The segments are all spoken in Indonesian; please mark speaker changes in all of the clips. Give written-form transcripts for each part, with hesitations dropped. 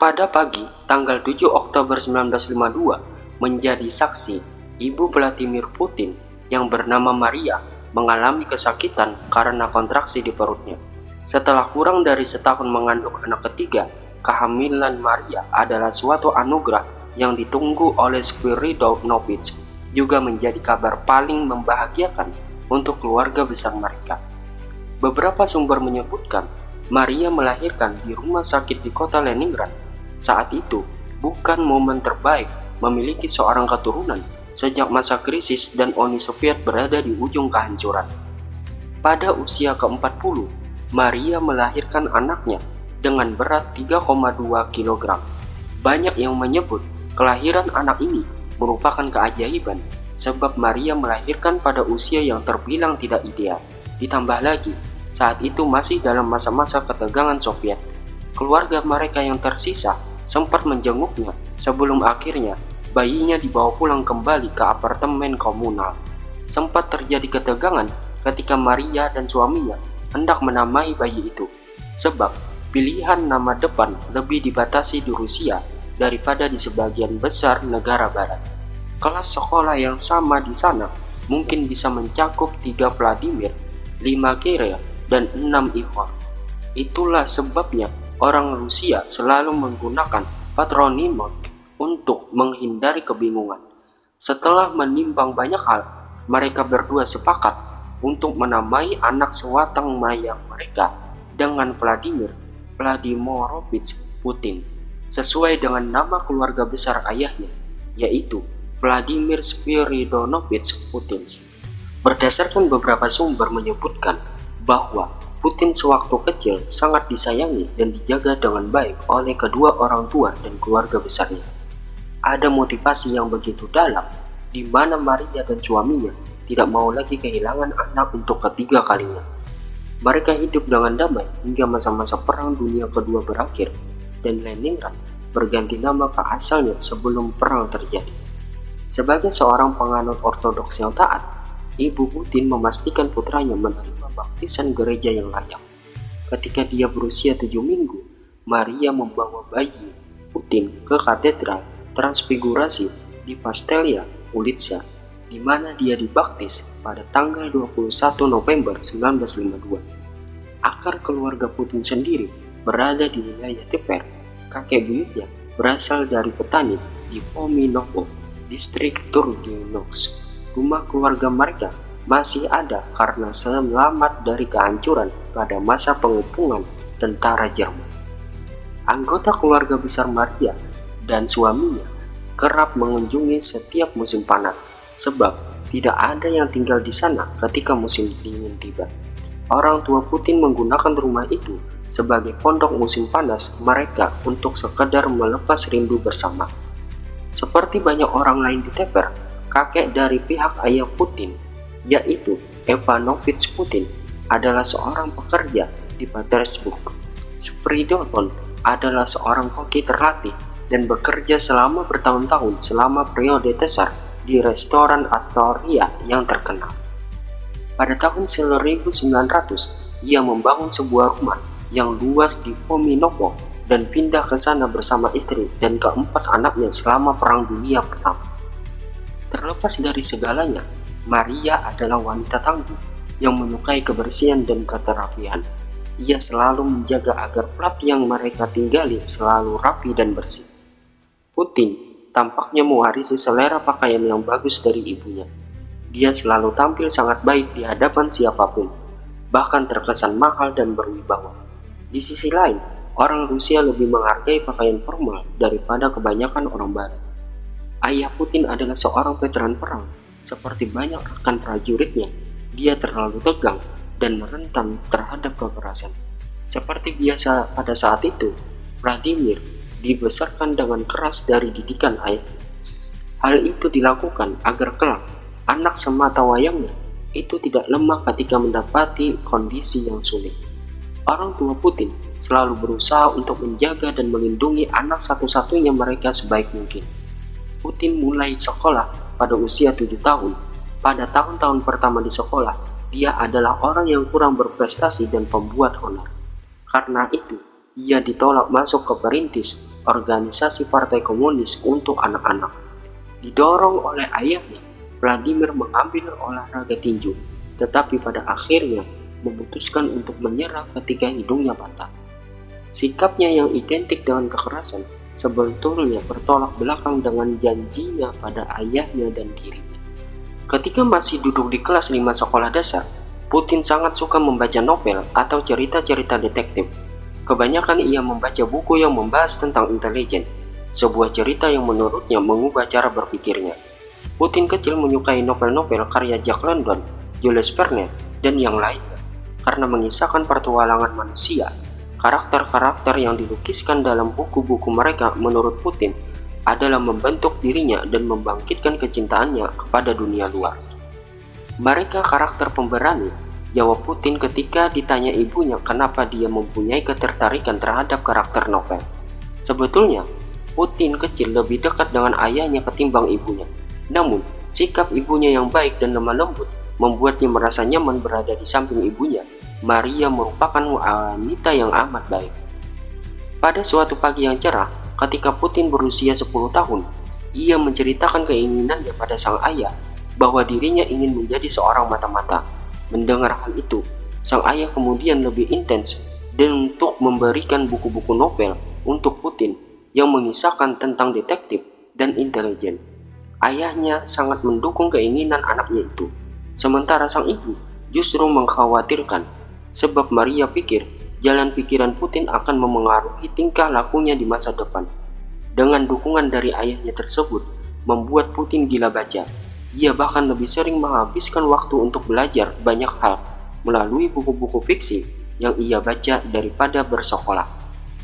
Speaker 1: Pada pagi tanggal 7 Oktober 1952 menjadi saksi ibu Vladimir Putin yang bernama Maria mengalami kesakitan karena kontraksi di perutnya. Setelah kurang dari setahun mengandung anak ketiga, kehamilan Maria adalah suatu anugerah yang ditunggu oleh Spiridonowicz, juga menjadi kabar paling membahagiakan untuk keluarga besar mereka. Beberapa sumber menyebutkan Maria melahirkan di rumah sakit di kota Leningrad. Saat itu bukan momen terbaik memiliki seorang keturunan sejak masa krisis dan Uni Soviet berada di ujung kehancuran. Pada usia ke-40, Maria melahirkan anaknya dengan berat 3,2 kg. Banyak yang menyebut kelahiran anak ini merupakan keajaiban sebab Maria melahirkan pada usia yang terbilang tidak ideal. Ditambah lagi, saat itu masih dalam masa-masa ketegangan Soviet. Keluarga mereka yang tersisa sempat menjenguknya sebelum akhirnya bayinya dibawa pulang kembali ke apartemen komunal. Sempat terjadi ketegangan ketika Maria dan suaminya hendak menamai bayi itu, sebab pilihan nama depan lebih dibatasi di Rusia daripada di sebagian besar negara barat. Kelas sekolah yang sama di sana mungkin bisa mencakup 3 Vladimir, 5 Kirill, dan 6 Ihor. Itulah sebabnya orang Rusia selalu menggunakan patronymik untuk menghindari kebingungan. Setelah menimbang banyak hal, mereka berdua sepakat untuk menamai anak sewatang mayang mereka dengan Vladimir Vladimirovich Putin, sesuai dengan nama keluarga besar ayahnya, yaitu Vladimir Spiridonowicz Putin. Berdasarkan beberapa sumber menyebutkan bahwa Putin sewaktu kecil sangat disayangi dan dijaga dengan baik oleh kedua orang tua dan keluarga besarnya. Ada motivasi yang begitu dalam di mana Maria dan suaminya tidak mau lagi kehilangan anak untuk ketiga kalinya. Mereka hidup dengan damai hingga masa-masa Perang Dunia Kedua berakhir dan Leningrad berganti nama ke asalnya sebelum perang terjadi. Sebagai seorang penganut ortodoks yang taat, Ibu Putin memastikan putranya menerima baptisan gereja yang layak. Ketika dia berusia 7 minggu, Maria membawa bayi Putin ke katedral Transfigurasi di Pastelia Ulitsa, di mana dia dibaptis pada tanggal 21 November 1952. Akar keluarga Putin sendiri berada di wilayah Tver. Kakek buyutnya berasal dari petani di Pominovo, distrik Turgenev. Rumah keluarga mereka masih ada karena selamat dari kehancuran pada masa pengepungan tentara Jerman. Anggota keluarga besar Maria dan suaminya kerap mengunjungi setiap musim panas, sebab tidak ada yang tinggal di sana ketika musim dingin tiba. Orang tua Putin menggunakan rumah itu sebagai pondok musim panas mereka untuk sekedar melepas rindu bersama. Seperti banyak orang lain di Tver, kakek dari pihak ayah Putin, yaitu Ivanovich Putin, adalah seorang pekerja di Petersburg. Spiridon adalah seorang koki terlatih dan bekerja selama bertahun-tahun selama periode Tsar di restoran Astoria yang terkenal. Pada tahun 1900, ia membangun sebuah rumah yang luas di Pominovo dan pindah ke sana bersama istri dan keempat anaknya selama Perang Dunia Pertama. Terlepas dari segalanya, Maria adalah wanita tangguh yang menyukai kebersihan dan keterapian. Ia selalu menjaga agar plat yang mereka tinggali selalu rapi dan bersih. Putin tampaknya mewarisi selera pakaian yang bagus dari ibunya. Dia selalu tampil sangat baik di hadapan siapapun, bahkan terkesan mahal dan berwibawa. Di sisi lain, orang Rusia lebih menghargai pakaian formal daripada kebanyakan orang barat. Ayah Putin adalah seorang veteran perang. Seperti banyak rekan prajuritnya, dia terlalu tegang dan rentan terhadap kekerasan. Seperti biasa pada saat itu, Vladimir dibesarkan dengan keras dari didikan ayahnya. Hal itu dilakukan agar kelak anak semata wayangnya itu tidak lemah ketika mendapati kondisi yang sulit. Orang tua Putin selalu berusaha untuk menjaga dan melindungi anak satu-satunya mereka sebaik mungkin. Putin mulai sekolah pada usia 7 tahun. Pada tahun-tahun pertama di sekolah, dia adalah orang yang kurang berprestasi dan pembuat honor. Karena itu, ia ditolak masuk ke perintis organisasi Partai Komunis untuk anak-anak. Didorong oleh ayahnya, Vladimir mengambil olahraga tinju, tetapi pada akhirnya memutuskan untuk menyerah ketika hidungnya patah. Sikapnya yang identik dengan kekerasan sebetulnya bertolak belakang dengan janjinya pada ayahnya dan dirinya. Ketika masih duduk di kelas 5 sekolah dasar, Putin sangat suka membaca novel atau cerita-cerita detektif. Kebanyakan ia membaca buku yang membahas tentang intelijen, sebuah cerita yang menurutnya mengubah cara berpikirnya. Putin kecil menyukai novel-novel karya Jack London, Jules Verne, dan yang lainnya, karena mengisahkan petualangan manusia. Karakter-karakter yang dilukiskan dalam buku-buku mereka menurut Putin adalah membentuk dirinya dan membangkitkan kecintaannya kepada dunia luar. Mereka karakter pemberani, jawab Putin ketika ditanya ibunya kenapa dia mempunyai ketertarikan terhadap karakter novel. Sebetulnya, Putin kecil lebih dekat dengan ayahnya ketimbang ibunya. Namun, sikap ibunya yang baik dan lemah lembut membuatnya merasa nyaman berada di samping ibunya. Maria merupakan wanita yang amat baik. Pada suatu pagi yang cerah, ketika Putin berusia 10 tahun, ia menceritakan keinginannya pada sang ayah bahwa dirinya ingin menjadi seorang mata-mata. Mendengar hal itu, sang ayah kemudian lebih intens dan untuk memberikan buku-buku novel untuk Putin yang mengisahkan tentang detektif dan intelijen. Ayahnya sangat mendukung keinginan anaknya itu, sementara sang ibu justru mengkhawatirkan sebab Maria pikir jalan pikiran Putin akan memengaruhi tingkah lakunya di masa depan. Dengan dukungan dari ayahnya tersebut, membuat Putin gila baca. Ia bahkan lebih sering menghabiskan waktu untuk belajar banyak hal melalui buku-buku fiksi yang ia baca daripada bersekolah.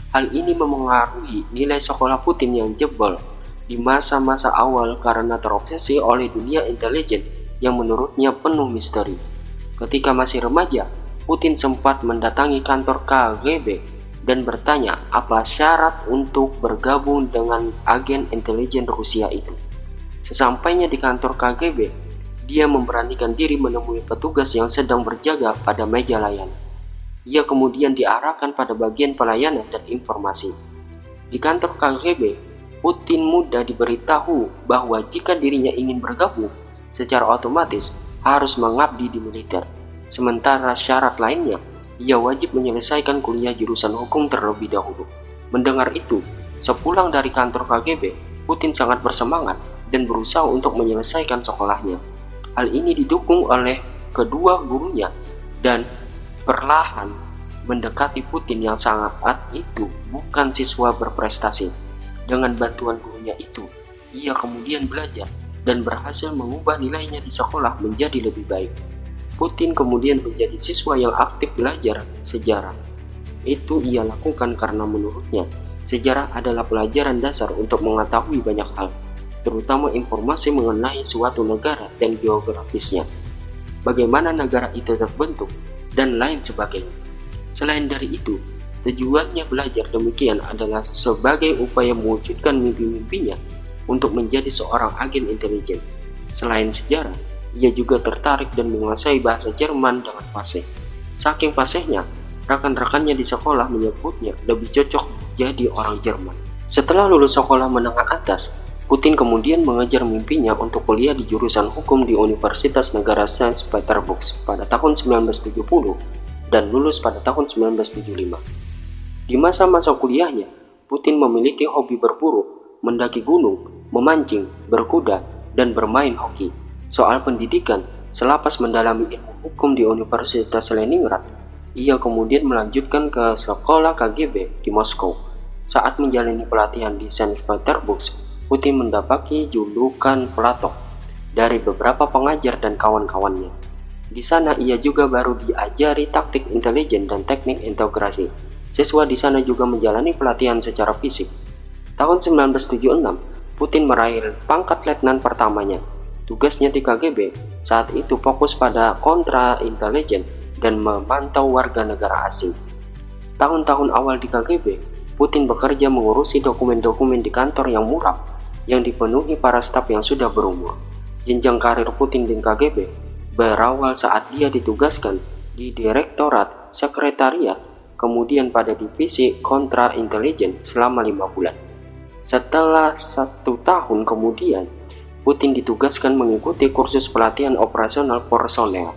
Speaker 1: Hal ini memengaruhi nilai sekolah Putin yang jebol di masa-masa awal karena terobsesi oleh dunia intelijen yang menurutnya penuh misteri. Ketika masih remaja, Putin sempat mendatangi kantor KGB dan bertanya apa syarat untuk bergabung dengan agen intelijen Rusia itu. Sesampainya di kantor KGB, dia memberanikan diri menemui petugas yang sedang berjaga pada meja layanan. Ia kemudian diarahkan pada bagian pelayanan dan informasi. Di kantor KGB, Putin mudah diberitahu bahwa jika dirinya ingin bergabung, secara otomatis harus mengabdi di militer. Sementara syarat lainnya, ia wajib menyelesaikan kuliah jurusan hukum terlebih dahulu. Mendengar itu, sepulang dari kantor KGB, Putin sangat bersemangat dan berusaha untuk menyelesaikan sekolahnya. Hal ini didukung oleh kedua gurunya dan perlahan mendekati Putin yang saat itu bukan siswa berprestasi. Dengan bantuan gurunya itu, ia kemudian belajar dan berhasil mengubah nilainya di sekolah menjadi lebih baik. Putin kemudian menjadi siswa yang aktif belajar sejarah. Itu ia lakukan karena menurutnya, sejarah adalah pelajaran dasar untuk mengetahui banyak hal, terutama informasi mengenai suatu negara dan geografisnya, bagaimana negara itu terbentuk, dan lain sebagainya. Selain dari itu, tujuannya belajar demikian adalah sebagai upaya mewujudkan mimpi-mimpinya untuk menjadi seorang agen intelijen. Selain sejarah, ia juga tertarik dan menguasai bahasa Jerman dengan fasih. Saking fasihnya, rekan-rekannya di sekolah menyebutnya lebih cocok jadi orang Jerman. Setelah lulus sekolah menengah atas, Putin kemudian mengejar mimpinya untuk kuliah di jurusan hukum di Universitas Negara Saint Petersburg pada tahun 1970 dan lulus pada tahun 1975. Di masa-masa kuliahnya, Putin memiliki hobi berburu, mendaki gunung, memancing, berkuda, dan bermain hoki. Soal pendidikan, selepas mendalami ilmu hukum di Universitas Leningrad, ia kemudian melanjutkan ke sekolah KGB di Moskow. Saat menjalani pelatihan di Saint Petersburg, Putin mendapati julukan Plato dari beberapa pengajar dan kawan-kawannya. Di sana ia juga baru diajari taktik intelijen dan teknik integrasi. Siswa di sana juga menjalani pelatihan secara fisik. Tahun 1976, Putin meraih pangkat letnan pertamanya. Tugasnya di KGB saat itu fokus pada kontra-intelijen dan memantau warga negara asing. Tahun-tahun awal di KGB, Putin bekerja mengurusi dokumen-dokumen di kantor yang muram yang dipenuhi para staf yang sudah berumur. Jenjang karir Putin di KGB berawal saat dia ditugaskan di Direktorat Sekretariat kemudian pada divisi kontra intelijen selama 5 bulan. Setelah 1 tahun kemudian, Putin ditugaskan mengikuti kursus pelatihan operasional personel.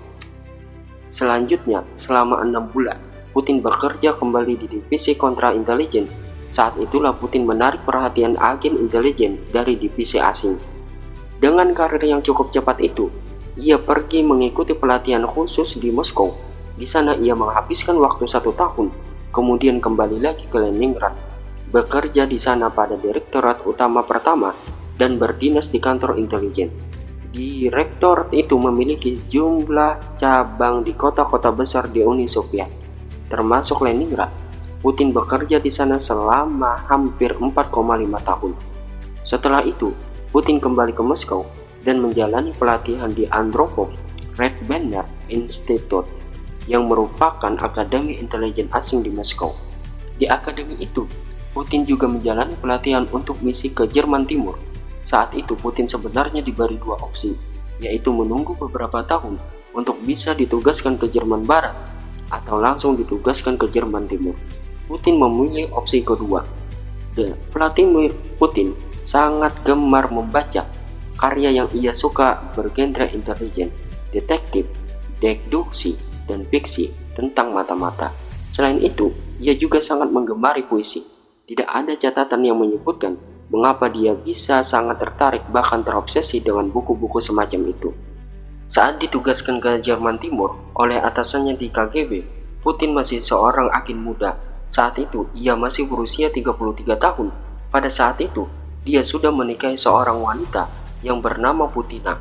Speaker 1: Selanjutnya, selama 6 bulan, Putin bekerja kembali di divisi kontra intelijen. Saat itulah Putin menarik perhatian agen intelijen dari divisi asing. Dengan karir yang cukup cepat itu, ia pergi mengikuti pelatihan khusus di Moskow. Di sana ia menghabiskan waktu 1 tahun, kemudian kembali lagi ke Leningrad, bekerja di sana pada Direktorat Utama pertama dan berdinas di kantor intelijen. Direktorat itu memiliki jumlah cabang di kota-kota besar di Uni Soviet, termasuk Leningrad. Putin bekerja di sana selama hampir 4,5 tahun. Setelah itu, Putin kembali ke Moskow dan menjalani pelatihan di Andropov Red Banner Institute, yang merupakan akademi intelijen asing di Moskow. Di akademi itu, Putin juga menjalani pelatihan untuk misi ke Jerman Timur. Saat itu Putin sebenarnya diberi 2 opsi, yaitu menunggu beberapa tahun untuk bisa ditugaskan ke Jerman Barat atau langsung ditugaskan ke Jerman Timur. Putin memilih opsi kedua. Vladimir Putin sangat gemar membaca karya yang ia suka bergenre intelijen, detektif, deduksi, dan fiksi tentang mata-mata. Selain itu, ia juga sangat menggemari puisi. Tidak ada catatan yang menyebutkan mengapa dia bisa sangat tertarik bahkan terobsesi dengan buku-buku semacam itu. Saat ditugaskan ke Jerman Timur oleh atasannya di KGB, Putin masih seorang agen muda. Saat itu ia masih berusia 33 tahun. Pada saat itu, dia sudah menikahi seorang wanita yang bernama Putina.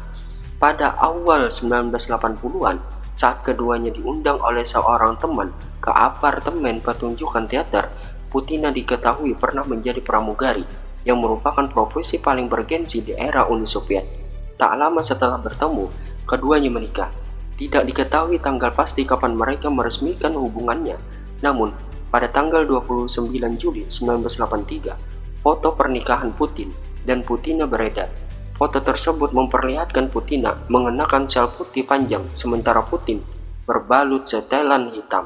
Speaker 1: Pada awal 1980-an, saat keduanya diundang oleh seorang teman ke apartemen pertunjukan teater, Putina diketahui pernah menjadi pramugari, yang merupakan profesi paling bergensi di era Uni Soviet. Tak lama setelah bertemu, keduanya menikah. Tidak diketahui tanggal pasti kapan mereka meresmikan hubungannya. Namun, pada tanggal 29 Juli 1983, foto pernikahan Putin dan Putina beredar. Foto tersebut memperlihatkan Putina mengenakan syal putih panjang, sementara Putin berbalut setelan hitam.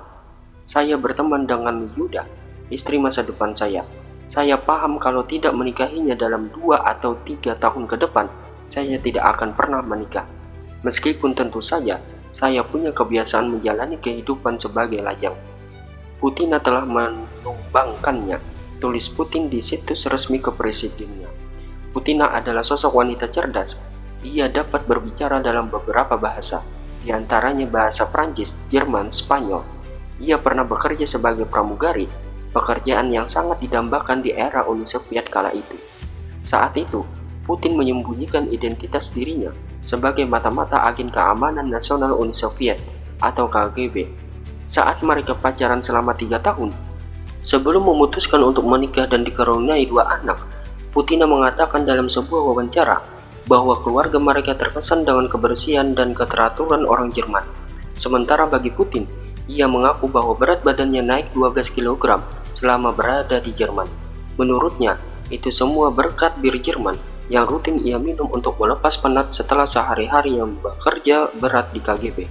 Speaker 1: "Saya berteman dengan Yuda, istri masa depan saya. Saya paham kalau tidak menikahinya dalam 2 atau 3 tahun ke depan, saya tidak akan pernah menikah. Meskipun tentu saja, saya punya kebiasaan menjalani kehidupan sebagai lajang." Putina telah menumbangkannya, tulis Putin di situs resmi kepresidennya. Putina adalah sosok wanita cerdas. Ia dapat berbicara dalam beberapa bahasa, di antaranya bahasa Prancis, Jerman, Spanyol. Ia pernah bekerja sebagai pramugari, pekerjaan yang sangat didambakan di era Uni Soviet kala itu. Saat itu, Putin menyembunyikan identitas dirinya sebagai mata-mata agen keamanan nasional Uni Soviet atau KGB. Saat mereka pacaran selama 3 tahun, sebelum memutuskan untuk menikah dan dikaruniai 2 anak, Putina mengatakan dalam sebuah wawancara bahwa keluarga mereka terkesan dengan kebersihan dan keteraturan orang Jerman. Sementara bagi Putin, ia mengaku bahwa berat badannya naik 12 kg selama berada di Jerman. Menurutnya, itu semua berkat bir Jerman yang rutin ia minum untuk melepas penat setelah sehari-hari yang bekerja berat di KGB.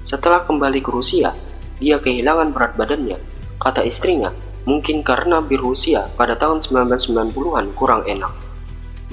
Speaker 1: Setelah kembali ke Rusia, dia kehilangan berat badannya. Kata istrinya, mungkin karena bir Rusia pada tahun 1990-an kurang enak.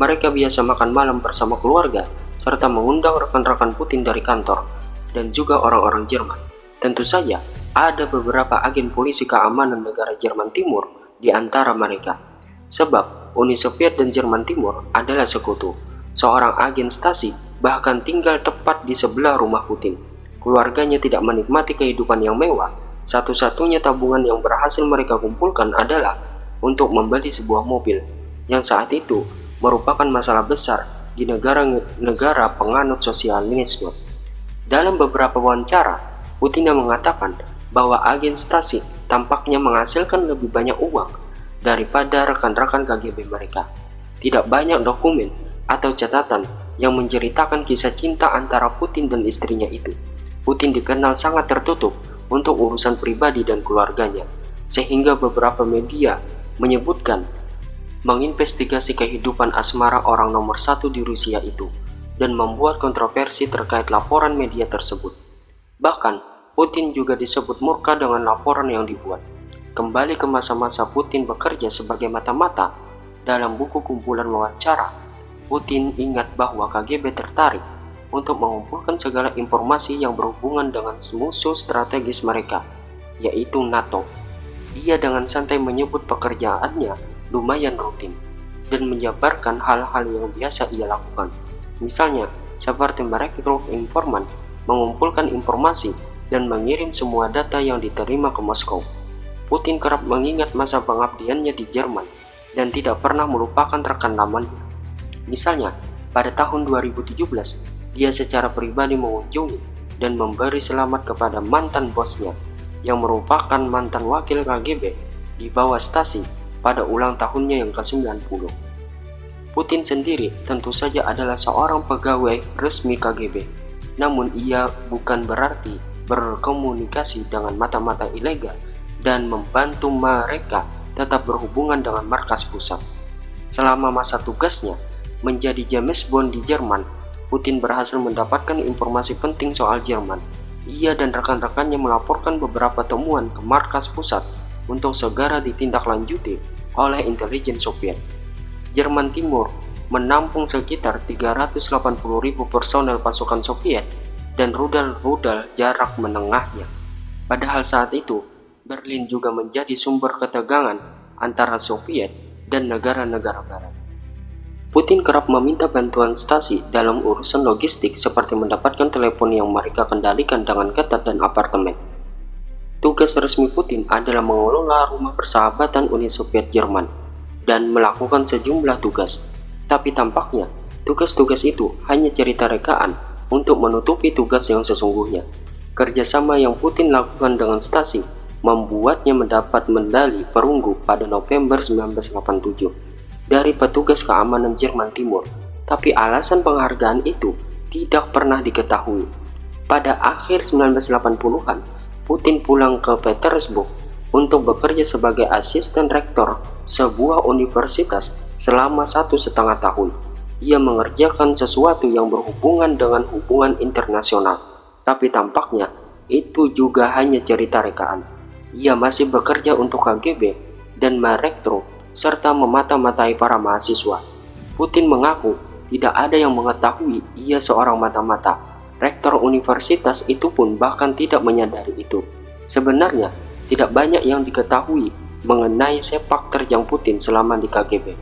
Speaker 1: Mereka biasa makan malam bersama keluarga, serta mengundang rekan-rekan Putin dari kantor, dan juga orang-orang Jerman. Tentu saja, ada beberapa agen polisi keamanan negara Jerman Timur di antara mereka. Sebab Uni Soviet dan Jerman Timur adalah sekutu. Seorang agen Stasi bahkan tinggal tepat di sebelah rumah Putin. Keluarganya tidak menikmati kehidupan yang mewah. Satu-satunya tabungan yang berhasil mereka kumpulkan adalah untuk membeli sebuah mobil, yang saat itu merupakan masalah besar di negara-negara penganut sosialisme. Dalam beberapa wawancara, Putin mengatakan bahwa agen Stasi tampaknya menghasilkan lebih banyak uang daripada rekan-rekan KGB mereka. Tidak banyak dokumen atau catatan yang menceritakan kisah cinta antara Putin dan istrinya itu. Putin dikenal sangat tertutup untuk urusan pribadi dan keluarganya, sehingga beberapa media menyebutkan menginvestigasi kehidupan asmara orang nomor 1 di Rusia itu dan membuat kontroversi terkait laporan media tersebut. Bahkan, Putin juga disebut murka dengan laporan yang dibuat. kembali ke masa-masa Putin bekerja sebagai mata-mata. Dalam buku kumpulan wawancara, Putin ingat bahwa KGB tertarik untuk mengumpulkan segala informasi yang berhubungan dengan musuh strategis mereka, yaitu NATO. Ia dengan santai menyebut pekerjaannya lumayan rutin dan menjabarkan hal-hal yang biasa ia lakukan. Misalnya, seperti merekrut informan, mengumpulkan informasi, dan mengirim semua data yang diterima ke Moskow. Putin kerap mengingat masa pengabdiannya di Jerman dan tidak pernah melupakan rekan lamannya. Misalnya, pada tahun 2017, dia secara pribadi mengunjungi dan memberi selamat kepada mantan bosnya yang merupakan mantan wakil KGB di bawah Stasi pada ulang tahunnya yang ke-90. Putin sendiri tentu saja adalah seorang pegawai resmi KGB, namun ia bukan berarti berkomunikasi dengan mata-mata ilegal dan membantu mereka tetap berhubungan dengan markas pusat. Selama masa tugasnya menjadi James Bond di Jerman, Putin berhasil mendapatkan informasi penting soal Jerman. Ia dan rekan-rekannya melaporkan beberapa temuan ke markas pusat untuk segera ditindaklanjuti oleh intelijen Soviet. Jerman Timur menampung sekitar 380.000 personel pasukan Soviet dan rudal-rudal jarak menengahnya. Padahal saat itu, Berlin juga menjadi sumber ketegangan antara Soviet dan negara-negara barat. Putin kerap meminta bantuan Stasi dalam urusan logistik seperti mendapatkan telepon yang mereka kendalikan dengan ketat dan apartemen. Tugas resmi Putin adalah mengelola rumah persahabatan Uni Soviet Jerman dan melakukan sejumlah tugas. Tapi tampaknya, tugas-tugas itu hanya cerita rekaan untuk menutupi tugas yang sesungguhnya. Kerjasama yang Putin lakukan dengan Stasi membuatnya mendapat medali perunggu pada November 1987 dari petugas keamanan Jerman Timur, tapi alasan penghargaan itu tidak pernah diketahui. Pada akhir 1980-an, Putin pulang ke Petersburg untuk bekerja sebagai asisten rektor sebuah universitas selama 1,5 tahun. Ia mengerjakan sesuatu yang berhubungan dengan hubungan internasional, tapi tampaknya itu juga hanya cerita rekaan. Ia masih bekerja untuk KGB dan merekrut serta memata-matai para mahasiswa. Putin mengaku tidak ada yang mengetahui ia seorang mata-mata. Rektor universitas itu pun bahkan tidak menyadari itu. Sebenarnya, tidak banyak yang diketahui mengenai sepak terjang Putin selama di KGB.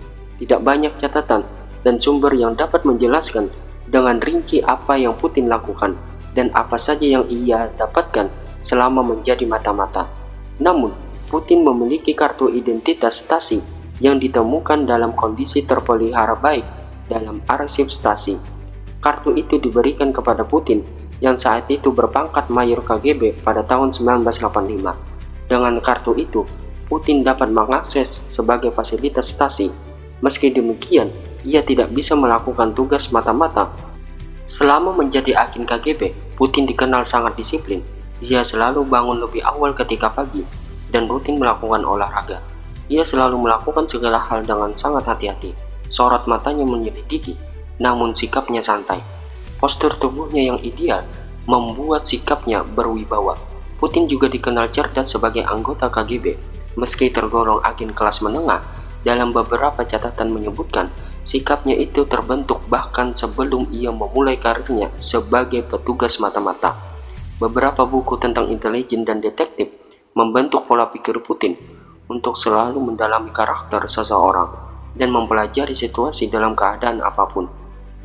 Speaker 1: Tidak banyak catatan dan sumber yang dapat menjelaskan dengan rinci apa yang Putin lakukan dan apa saja yang ia dapatkan selama menjadi mata-mata. Namun, Putin memiliki kartu identitas Stasi yang ditemukan dalam kondisi terpelihara baik dalam arsip Stasi. Kartu itu diberikan kepada Putin yang saat itu berpangkat mayor KGB pada tahun 1985. Dengan kartu itu, Putin dapat mengakses sebagai fasilitas Stasi. Meski demikian, ia tidak bisa melakukan tugas mata-mata. Selama menjadi agen KGB, Putin dikenal sangat disiplin. Ia selalu bangun lebih awal ketika pagi dan rutin melakukan olahraga. Ia selalu melakukan segala hal dengan sangat hati-hati. Sorot matanya menyelidiki, namun sikapnya santai. Postur tubuhnya yang ideal membuat sikapnya berwibawa. Putin juga dikenal cerdas sebagai anggota KGB. Meski tergolong agen kelas menengah, dalam beberapa catatan menyebutkan sikapnya itu terbentuk bahkan sebelum ia memulai karirnya sebagai petugas mata-mata. Beberapa buku tentang intelijen dan detektif membentuk pola pikir Putin untuk selalu mendalami karakter seseorang dan mempelajari situasi dalam keadaan apapun.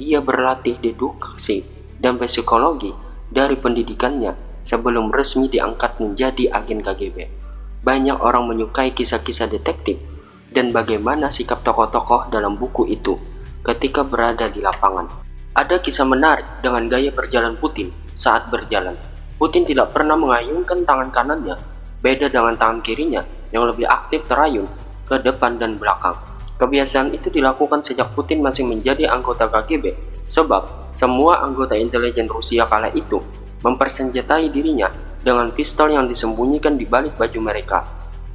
Speaker 1: Ia berlatih deduksi dan psikologi dari pendidikannya sebelum resmi diangkat menjadi agen KGB. Banyak orang menyukai kisah-kisah detektif dan bagaimana sikap tokoh-tokoh dalam buku itu ketika berada di lapangan. Ada kisah menarik dengan gaya berjalan Putin saat berjalan. Putin tidak pernah mengayunkan tangan kanannya, beda dengan tangan kirinya yang lebih aktif terayun ke depan dan belakang. Kebiasaan itu dilakukan sejak Putin masih menjadi anggota KGB, sebab semua anggota intelijen Rusia kala itu mempersenjatai dirinya dengan pistol yang disembunyikan di balik baju mereka.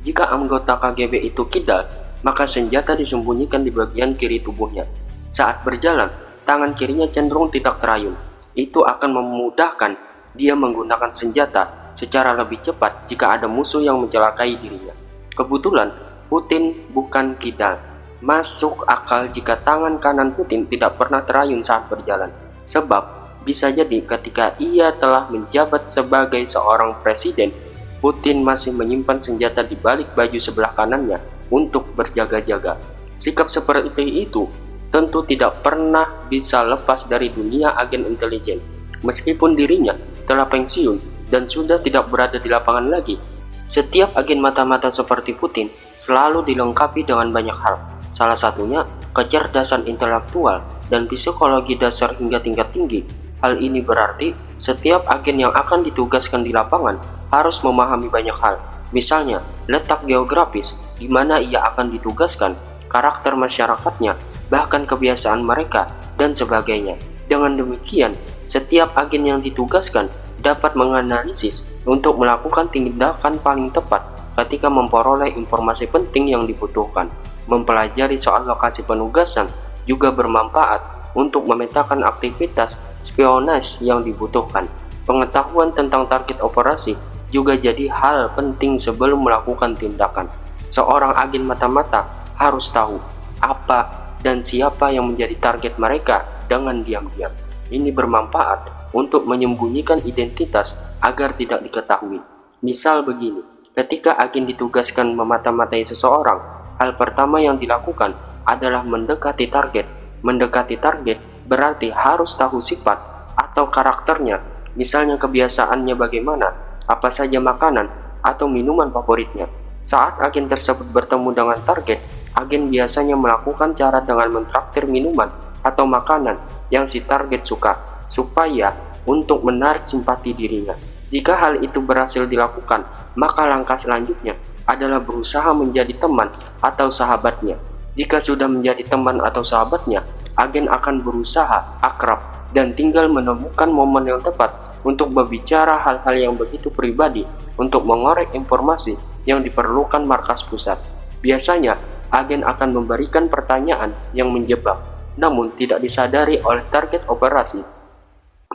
Speaker 1: Jika anggota KGB itu kidal, maka senjata disembunyikan di bagian kiri tubuhnya. Saat berjalan, tangan kirinya cenderung tidak terayun. Itu akan memudahkan dia menggunakan senjata secara lebih cepat jika ada musuh yang mencelakai dirinya. Kebetulan, Putin bukan kidal. Masuk akal jika tangan kanan Putin tidak pernah terayun saat berjalan. Sebab, bisa jadi ketika ia telah menjabat sebagai seorang presiden, Putin masih menyimpan senjata di balik baju sebelah kanannya untuk berjaga-jaga. Sikap seperti itu tentu tidak pernah bisa lepas dari dunia agen intelijen. Meskipun dirinya telah pensiun dan sudah tidak berada di lapangan lagi, setiap agen mata-mata seperti Putin selalu dilengkapi dengan banyak hal. Salah satunya kecerdasan intelektual dan psikologi dasar hingga tingkat tinggi. Hal ini berarti setiap agen yang akan ditugaskan di lapangan harus memahami banyak hal. Misalnya, letak geografis di mana ia akan ditugaskan, karakter masyarakatnya, bahkan kebiasaan mereka, dan sebagainya. Dengan demikian, setiap agen yang ditugaskan dapat menganalisis untuk melakukan tindakan paling tepat ketika memperoleh informasi penting yang dibutuhkan. Mempelajari soal lokasi penugasan juga bermanfaat untuk memetakan aktivitas spionase yang dibutuhkan. Pengetahuan tentang target operasi juga jadi hal penting sebelum melakukan tindakan. Seorang agen mata-mata harus tahu apa dan siapa yang menjadi target mereka dengan diam-diam. Ini bermanfaat untuk menyembunyikan identitas agar tidak diketahui. Misal begini, ketika agen ditugaskan memata-matai seseorang, hal pertama yang dilakukan adalah mendekati target. Mendekati target berarti harus tahu sifat atau karakternya, misalnya kebiasaannya bagaimana, apa saja makanan atau minuman favoritnya. Saat agen tersebut bertemu dengan target, agen biasanya melakukan cara dengan mentraktir minuman atau makanan yang si target suka, supaya untuk menarik simpati dirinya. Jika hal itu berhasil dilakukan, maka langkah selanjutnya adalah berusaha menjadi teman atau sahabatnya. Jika sudah menjadi teman atau sahabatnya, agen akan berusaha akrab dan tinggal menemukan momen yang tepat untuk berbicara hal-hal yang begitu pribadi untuk mengorek informasi yang diperlukan markas pusat. Biasanya, agen akan memberikan pertanyaan yang menjebak, namun tidak disadari oleh target operasi.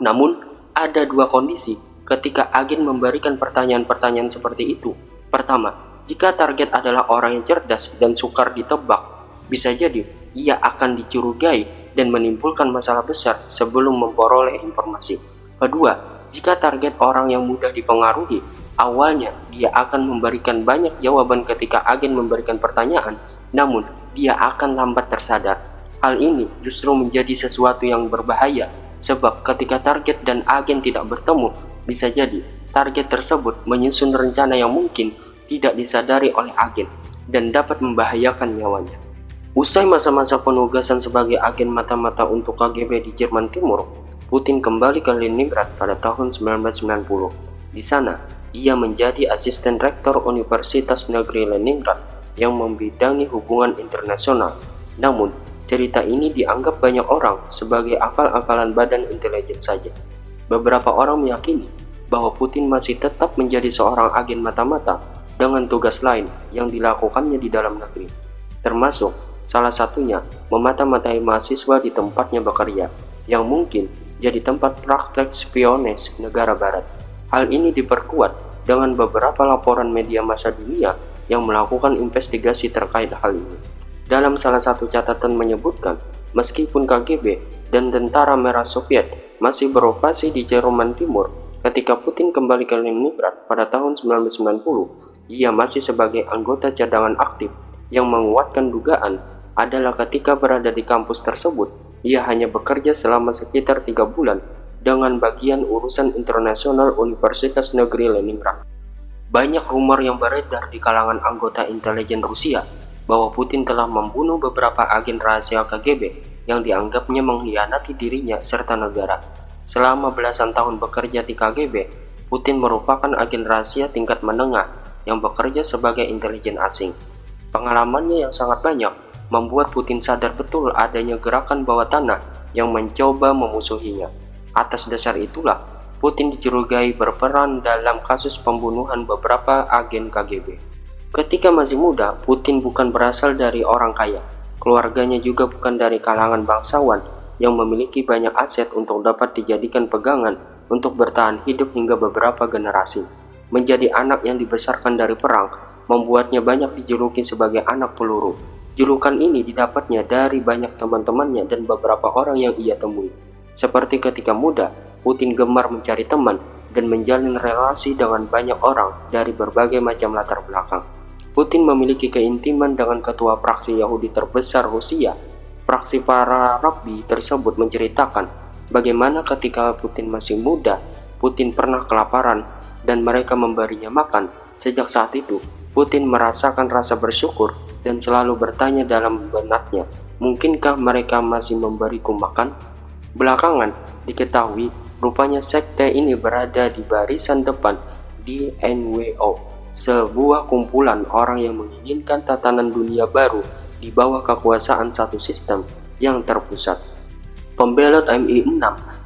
Speaker 1: Namun, ada dua kondisi ketika agen memberikan pertanyaan-pertanyaan seperti itu. Pertama, jika target adalah orang yang cerdas dan sukar ditebak, bisa jadi ia akan dicurigai dan menimbulkan masalah besar sebelum memperoleh informasi. Kedua, jika target orang yang mudah dipengaruhi, awalnya dia akan memberikan banyak jawaban ketika agen memberikan pertanyaan, namun dia akan lambat tersadar. Hal ini justru menjadi sesuatu yang berbahaya, sebab ketika target dan agen tidak bertemu, bisa jadi target tersebut menyusun rencana yang mungkin tidak disadari oleh agen dan dapat membahayakan nyawanya. Usai masa-masa penugasan sebagai agen mata-mata untuk KGB di Jerman Timur, Putin kembali ke Leningrad pada tahun 1990. Di sana, ia menjadi asisten rektor Universitas Negeri Leningrad yang membidangi hubungan internasional. Namun, cerita ini dianggap banyak orang sebagai akal-akalan badan intelijen saja. Beberapa orang meyakini bahwa Putin masih tetap menjadi seorang agen mata-mata dengan tugas lain yang dilakukannya di dalam negeri, termasuk salah satunya memata-matai mahasiswa di tempatnya bekerja, yang mungkin jadi tempat praktek spionase negara barat. Hal ini diperkuat dengan beberapa laporan media massa dunia yang melakukan investigasi terkait hal ini. Dalam salah satu catatan menyebutkan, meskipun KGB dan Tentara Merah Soviet masih beroperasi di Jerman Timur, ketika Putin kembali ke Leningrad pada tahun 1990, ia masih sebagai anggota cadangan aktif. Yang menguatkan dugaan adalah ketika berada di kampus tersebut, ia hanya bekerja selama sekitar 3 bulan dengan bagian urusan internasional Universitas Negeri Leningrad. Banyak rumor yang beredar di kalangan anggota intelijen Rusia bahwa Putin telah membunuh beberapa agen rahasia KGB yang dianggapnya mengkhianati dirinya serta negara. Selama belasan tahun bekerja di KGB, Putin merupakan agen rahasia tingkat menengah yang bekerja sebagai intelijen asing. Pengalamannya yang sangat banyak membuat Putin sadar betul adanya gerakan bawah tanah yang mencoba memusuhinya. Atas dasar itulah, Putin dicurigai berperan dalam kasus pembunuhan beberapa agen KGB. Ketika masih muda, Putin bukan berasal dari orang kaya. Keluarganya juga bukan dari kalangan bangsawan yang memiliki banyak aset untuk dapat dijadikan pegangan untuk bertahan hidup hingga beberapa generasi. Menjadi anak yang dibesarkan dari perang, membuatnya banyak dijuluki sebagai anak peluru. Julukan ini didapatnya dari banyak teman-temannya dan beberapa orang yang ia temui. Seperti ketika muda, Putin gemar mencari teman dan menjalin relasi dengan banyak orang dari berbagai macam latar belakang. Putin memiliki keintiman dengan ketua fraksi Yahudi terbesar Rusia. Fraksi para rabbi tersebut menceritakan bagaimana ketika Putin masih muda, Putin pernah kelaparan dan mereka memberinya makan. Sejak saat itu, Putin merasakan rasa bersyukur dan selalu bertanya dalam benaknya, mungkinkah mereka masih memberiku makan? Belakangan diketahui rupanya sekte ini berada di barisan depan di NWO, sebuah kumpulan orang yang menginginkan tatanan dunia baru di bawah kekuasaan satu sistem yang terpusat. Pembelot MI6,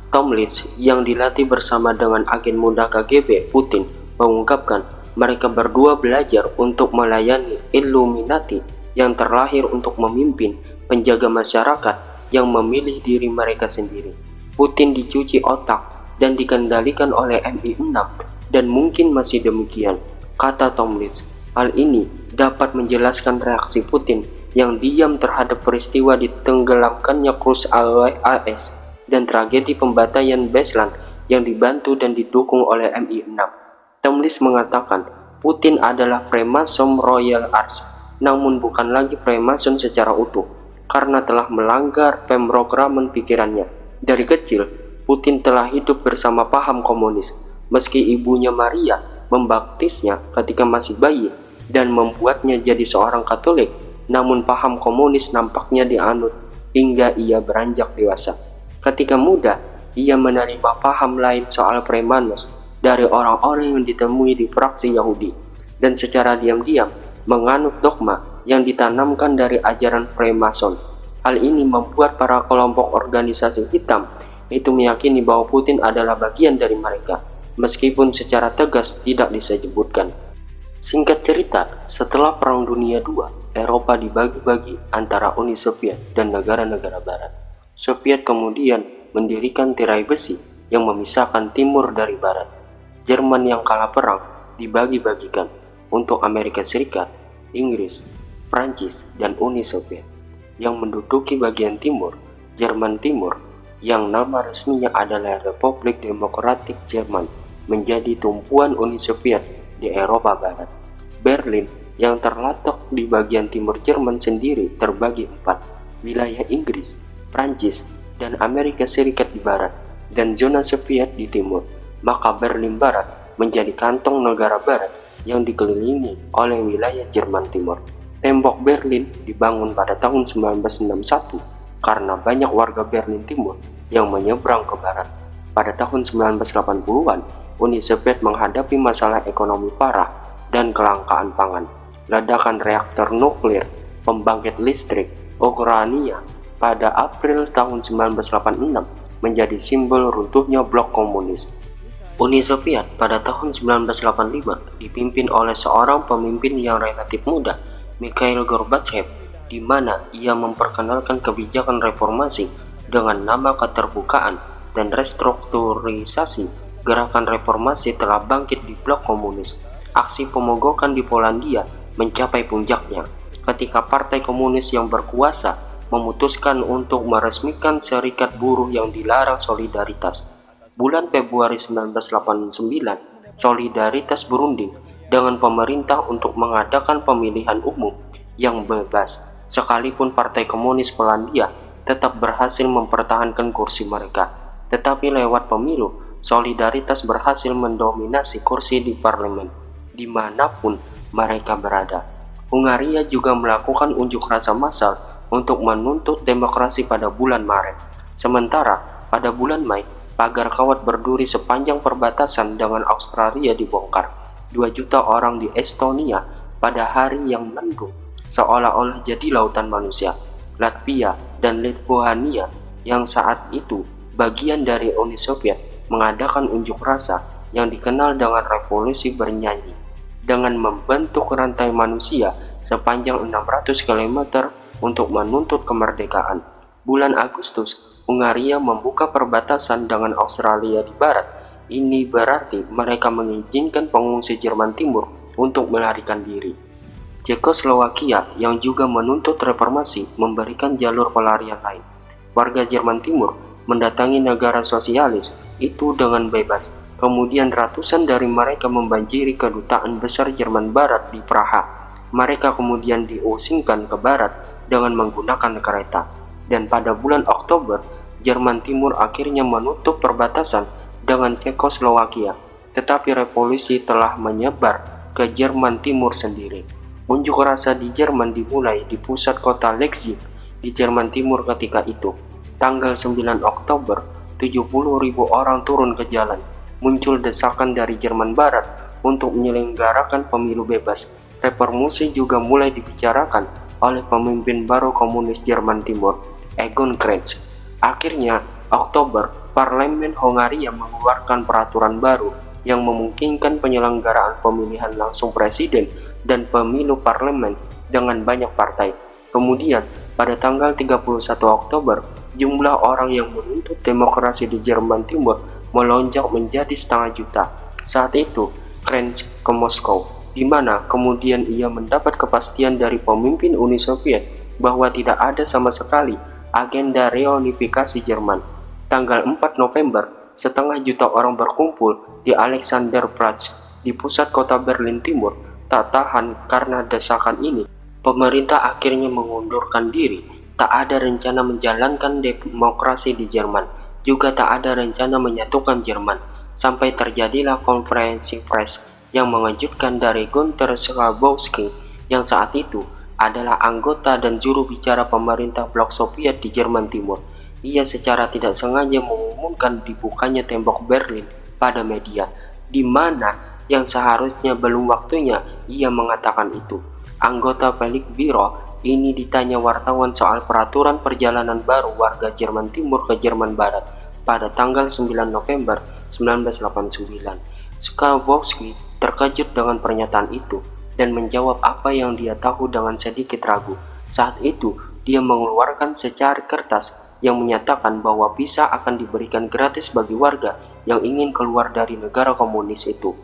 Speaker 1: Tom Lynch, yang dilatih bersama dengan agen muda KGB Putin, mengungkapkan mereka berdua belajar untuk melayani Illuminati yang terlahir untuk memimpin penjaga masyarakat yang memilih diri mereka sendiri. Putin dicuci otak dan dikendalikan oleh MI6 dan mungkin masih demikian, kata Tom Lynch. Hal ini dapat menjelaskan reaksi Putin yang diam terhadap peristiwa ditenggelamkannya krus oleh AS dan tragedi pembantaian Beslan yang dibantu dan didukung oleh MI6. Tom Lynch mengatakan Putin adalah Freemason Royal Arch, namun bukan lagi Freemason secara utuh, karena telah melanggar pemrograman pikirannya. Dari kecil, Putin telah hidup bersama paham komunis, meski ibunya Maria membaptisnya ketika masih bayi dan membuatnya jadi seorang Katolik, namun paham komunis nampaknya dianut hingga ia beranjak dewasa. Ketika muda, ia menerima paham lain soal premanos dari orang-orang yang ditemui di fraksi Yahudi, dan secara diam-diam menganut dogma yang ditanamkan dari ajaran Freemason. Hal ini membuat para kelompok organisasi hitam itu meyakini bahwa Putin adalah bagian dari mereka, meskipun secara tegas tidak disebutkan. Singkat cerita, setelah Perang Dunia II, Eropa dibagi-bagi antara Uni Soviet dan negara-negara Barat. Soviet kemudian mendirikan tirai besi yang memisahkan Timur dari Barat. Jerman yang kalah perang dibagi-bagikan untuk Amerika Serikat, Inggris, Prancis, dan Uni Soviet. Yang menduduki bagian timur, Jerman Timur, yang nama resminya adalah Republik Demokratik Jerman, menjadi tumpuan Uni Soviet di Eropa Barat. Berlin yang terletak di bagian timur Jerman sendiri terbagi 4, wilayah Inggris, Prancis, dan Amerika Serikat di barat, dan zona Soviet di timur. Maka Berlin Barat menjadi kantong negara barat yang dikelilingi oleh wilayah Jerman Timur. Tembok Berlin dibangun pada tahun 1961 karena banyak warga Berlin Timur yang menyeberang ke barat. Pada tahun 1980-an, Uni Soviet menghadapi masalah ekonomi parah dan kelangkaan pangan. Ledakan reaktor nuklir pembangkit listrik Ukraina pada April tahun 1986 menjadi simbol runtuhnya blok komunis. Uni Soviet pada tahun 1985 dipimpin oleh seorang pemimpin yang relatif muda, Mikhail Gorbachev, di mana ia memperkenalkan kebijakan reformasi dengan nama keterbukaan dan restrukturisasi. Gerakan reformasi telah bangkit di blok komunis. Aksi pemogokan di Polandia mencapai puncaknya ketika Partai Komunis yang berkuasa memutuskan untuk meresmikan serikat buruh yang dilarang Solidaritas. Bulan Februari 1989, Solidaritas berunding dengan pemerintah untuk mengadakan pemilihan umum yang bebas, sekalipun Partai Komunis Polandia tetap berhasil mempertahankan kursi mereka. Tetapi lewat pemilu, Solidaritas berhasil mendominasi kursi di parlemen, dimanapun mereka berada. Hungaria juga melakukan unjuk rasa massal untuk menuntut demokrasi pada bulan Maret. Sementara pada bulan Mei, pagar kawat berduri sepanjang perbatasan dengan Australia dibongkar. 2 juta orang di Estonia pada hari yang mendung seolah-olah jadi lautan manusia. Latvia dan Lithuania yang saat itu bagian dari Uni Soviet mengadakan unjuk rasa yang dikenal dengan revolusi bernyanyi dengan membentuk rantai manusia sepanjang 600 km untuk menuntut kemerdekaan. Bulan Agustus, Hungaria membuka perbatasan dengan Australia di barat. Ini berarti mereka mengizinkan pengungsi Jerman Timur untuk melarikan diri. Cekoslowakia yang juga menuntut reformasi memberikan jalur pelarian lain. Warga Jerman Timur mendatangi negara sosialis itu dengan bebas. Kemudian ratusan dari mereka membanjiri kedutaan besar Jerman Barat di Praha. Mereka kemudian diusingkan ke barat dengan menggunakan kereta. Dan pada bulan Oktober, Jerman Timur akhirnya menutup perbatasan dengan Cekoslowakia. Tetapi revolusi telah menyebar ke Jerman Timur sendiri. Unjuk rasa di Jerman dimulai di pusat kota Leipzig di Jerman Timur ketika itu. Tanggal 9 Oktober, 70.000 orang turun ke jalan. Muncul desakan dari Jerman Barat untuk menyelenggarakan pemilu bebas. Reformasi juga mulai dibicarakan oleh pemimpin baru komunis Jerman Timur, Egon Krenz. Akhirnya, Oktober, Parlemen Hongaria mengeluarkan peraturan baru yang memungkinkan penyelenggaraan pemilihan langsung presiden dan pemilu parlemen dengan banyak partai. Kemudian, pada tanggal 31 Oktober, jumlah orang yang menuntut demokrasi di Jerman Timur melonjak menjadi 500 juta. Saat itu, Krenz ke Moskow, di mana kemudian ia mendapat kepastian dari pemimpin Uni Soviet bahwa tidak ada sama sekali agenda reunifikasi Jerman. Tanggal 4 November, 500 juta orang berkumpul di Alexanderplatz di pusat kota Berlin Timur. Tak tahan karena desakan ini, pemerintah akhirnya mengundurkan diri. Tak ada rencana menjalankan demokrasi di Jerman, juga tak ada rencana menyatukan Jerman, sampai terjadilah konferensi pers yang mengejutkan dari Günter Schabowski yang saat itu adalah anggota dan juru bicara pemerintah blok Soviet di Jerman Timur. Ia secara tidak sengaja mengumumkan dibukanya tembok Berlin pada media, di mana yang seharusnya belum waktunya ia mengatakan itu. Anggota Politburo ini ditanya wartawan soal peraturan perjalanan baru warga Jerman Timur ke Jerman Barat pada tanggal 9 November 1989. Schabowski terkejut dengan pernyataan itu dan menjawab apa yang dia tahu dengan sedikit ragu. Saat itu, dia mengeluarkan secari kertas yang menyatakan bahwa visa akan diberikan gratis bagi warga yang ingin keluar dari negara komunis itu.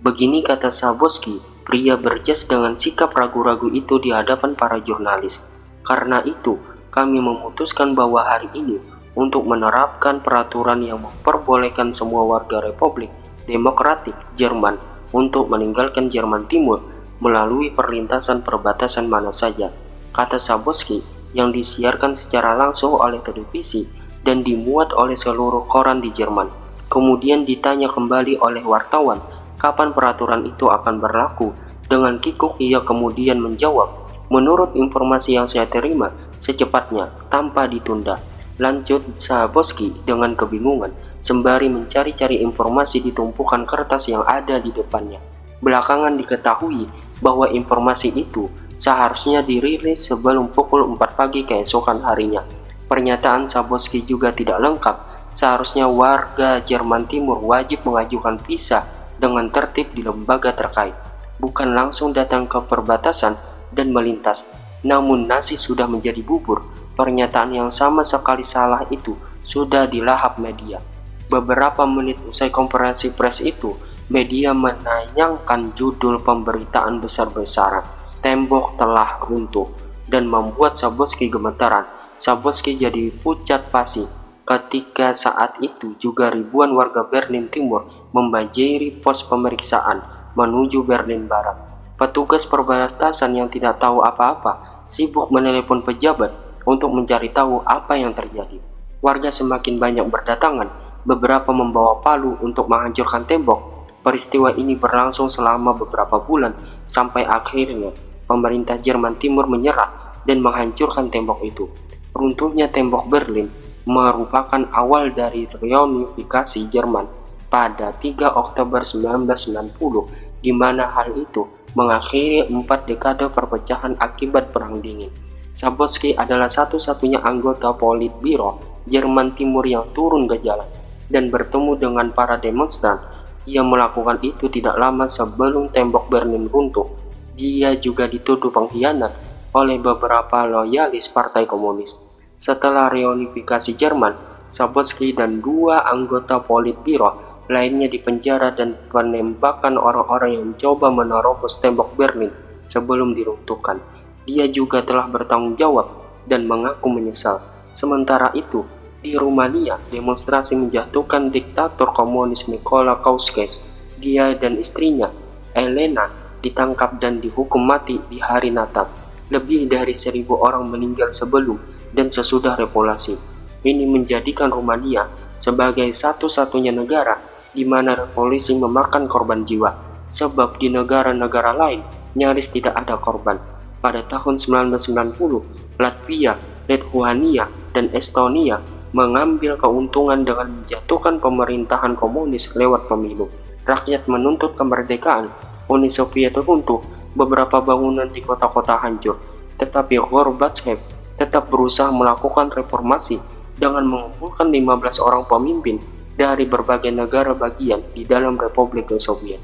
Speaker 1: Begini kata Schabowski, pria berjas dengan sikap ragu-ragu itu di hadapan para jurnalis. Karena itu, kami memutuskan bahwa hari ini untuk menerapkan peraturan yang memperbolehkan semua warga Republik Demokratik Jerman untuk meninggalkan Jerman Timur melalui perlintasan perbatasan mana saja, kata Schabowski, yang disiarkan secara langsung oleh televisi dan dimuat oleh seluruh koran di Jerman. Kemudian ditanya kembali oleh wartawan kapan peraturan itu akan berlaku. Dengan kikuk ia kemudian menjawab, menurut informasi yang saya terima, secepatnya, tanpa ditunda. Lanjut Schabowski dengan kebingungan, sembari mencari-cari informasi di tumpukan kertas yang ada di depannya. Belakangan diketahui bahwa informasi itu seharusnya dirilis sebelum pukul 4 pagi keesokan harinya. Pernyataan Schabowski juga tidak lengkap. Seharusnya warga Jerman Timur wajib mengajukan visa dengan tertib di lembaga terkait, bukan langsung datang ke perbatasan dan melintas. Namun nasi sudah menjadi bubur. Pernyataan yang sama sekali salah itu sudah dilahap media. Beberapa menit usai konferensi pers itu, media menayangkan judul pemberitaan besar-besaran, "Tembok telah runtuh," dan membuat Schabowski gemetaran. Schabowski jadi pucat pasi. Ketika saat itu juga ribuan warga Berlin Timur membanjiri pos pemeriksaan menuju Berlin Barat. Petugas perbatasan yang tidak tahu apa-apa sibuk menelepon pejabat untuk mencari tahu apa yang terjadi. Warga semakin banyak berdatangan, beberapa membawa palu untuk menghancurkan tembok. Peristiwa ini berlangsung selama beberapa bulan sampai akhirnya pemerintah Jerman Timur menyerah dan menghancurkan tembok itu. Runtuhnya tembok Berlin merupakan awal dari reunifikasi Jerman pada 3 Oktober 1990, di mana hal itu mengakhiri 4 dekade perpecahan akibat Perang Dingin. Schabowski adalah satu-satunya anggota Politburo Jerman Timur yang turun ke jalan dan bertemu dengan para demonstran. Ia melakukan itu tidak lama sebelum tembok Berlin runtuh. Dia juga dituduh pengkhianat oleh beberapa loyalis Partai Komunis. Setelah reunifikasi Jerman, Schabowski dan 2 anggota Politburo lainnya dipenjara dan penembakan orang-orang yang mencoba menerobos tembok Berlin sebelum diruntuhkan. Dia juga telah bertanggung jawab dan mengaku menyesal. Sementara itu, di Rumania, demonstrasi menjatuhkan diktator komunis Nicolae Ceausescu. Dia dan istrinya, Elena, ditangkap dan dihukum mati di hari Natal. Lebih dari 1.000 orang meninggal sebelum dan sesudah revolusi. Ini menjadikan Rumania sebagai satu-satunya negara di mana revolusi memakan korban jiwa, sebab di negara-negara lain nyaris tidak ada korban. Pada tahun 1990, Latvia, Lithuania, dan Estonia mengambil keuntungan dengan menjatuhkan pemerintahan komunis lewat pemilu. Rakyat menuntut kemerdekaan, Uni Soviet runtuh, beberapa bangunan di kota-kota hancur, tetapi Gorbachev tetap berusaha melakukan reformasi dengan mengumpulkan 15 orang pemimpin dari berbagai negara bagian di dalam Republik Soviet.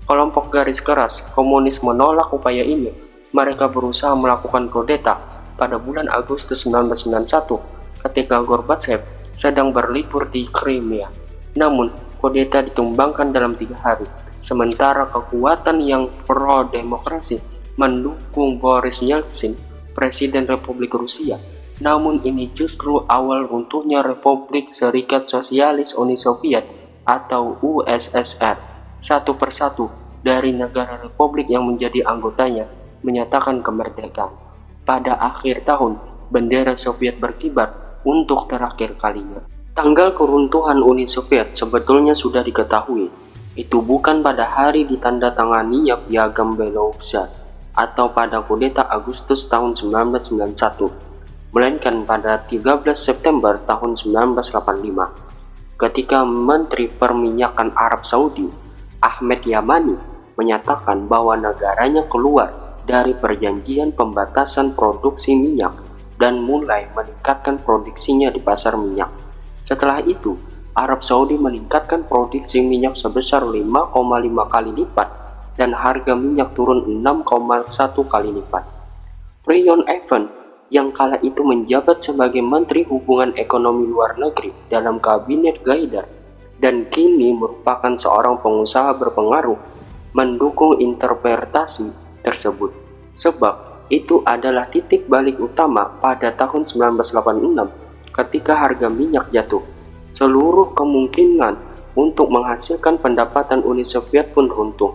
Speaker 1: Kelompok garis keras komunis menolak upaya ini. Mereka berusaha melakukan kudeta pada bulan Agustus 1991 ketika Gorbachev sedang berlibur di Crimea. Namun, kudeta ditumbangkan dalam 3 hari. Sementara kekuatan yang pro-demokrasi mendukung Boris Yeltsin, Presiden Republik Rusia. Namun ini justru awal runtuhnya Republik Serikat Sosialis Uni Soviet atau USSR. Satu persatu dari negara republik yang menjadi anggotanya menyatakan kemerdekaan. Pada akhir tahun, bendera Soviet berkibar untuk terakhir kalinya. Tanggal keruntuhan Uni Soviet sebetulnya sudah diketahui. Itu bukan pada hari ditandatanganinya Piagam Belozar atau pada kudeta Agustus tahun 1991, melainkan pada 13 September tahun 1985, ketika Menteri Perminyakan Arab Saudi, Ahmed Yamani, menyatakan bahwa negaranya keluar dari perjanjian pembatasan produksi minyak dan mulai meningkatkan produksinya di pasar minyak. Setelah itu, Arab Saudi meningkatkan produksi minyak sebesar 5,5 kali lipat dan harga minyak turun 6,1 kali lipat. Prion Evans yang kala itu menjabat sebagai Menteri Hubungan Ekonomi Luar Negeri dalam Kabinet Gaidar dan kini merupakan seorang pengusaha berpengaruh, mendukung interpretasi tersebut. Sebab itu adalah titik balik utama pada tahun 1986 ketika harga minyak jatuh. Seluruh kemungkinan untuk menghasilkan pendapatan Uni Soviet pun runtuh.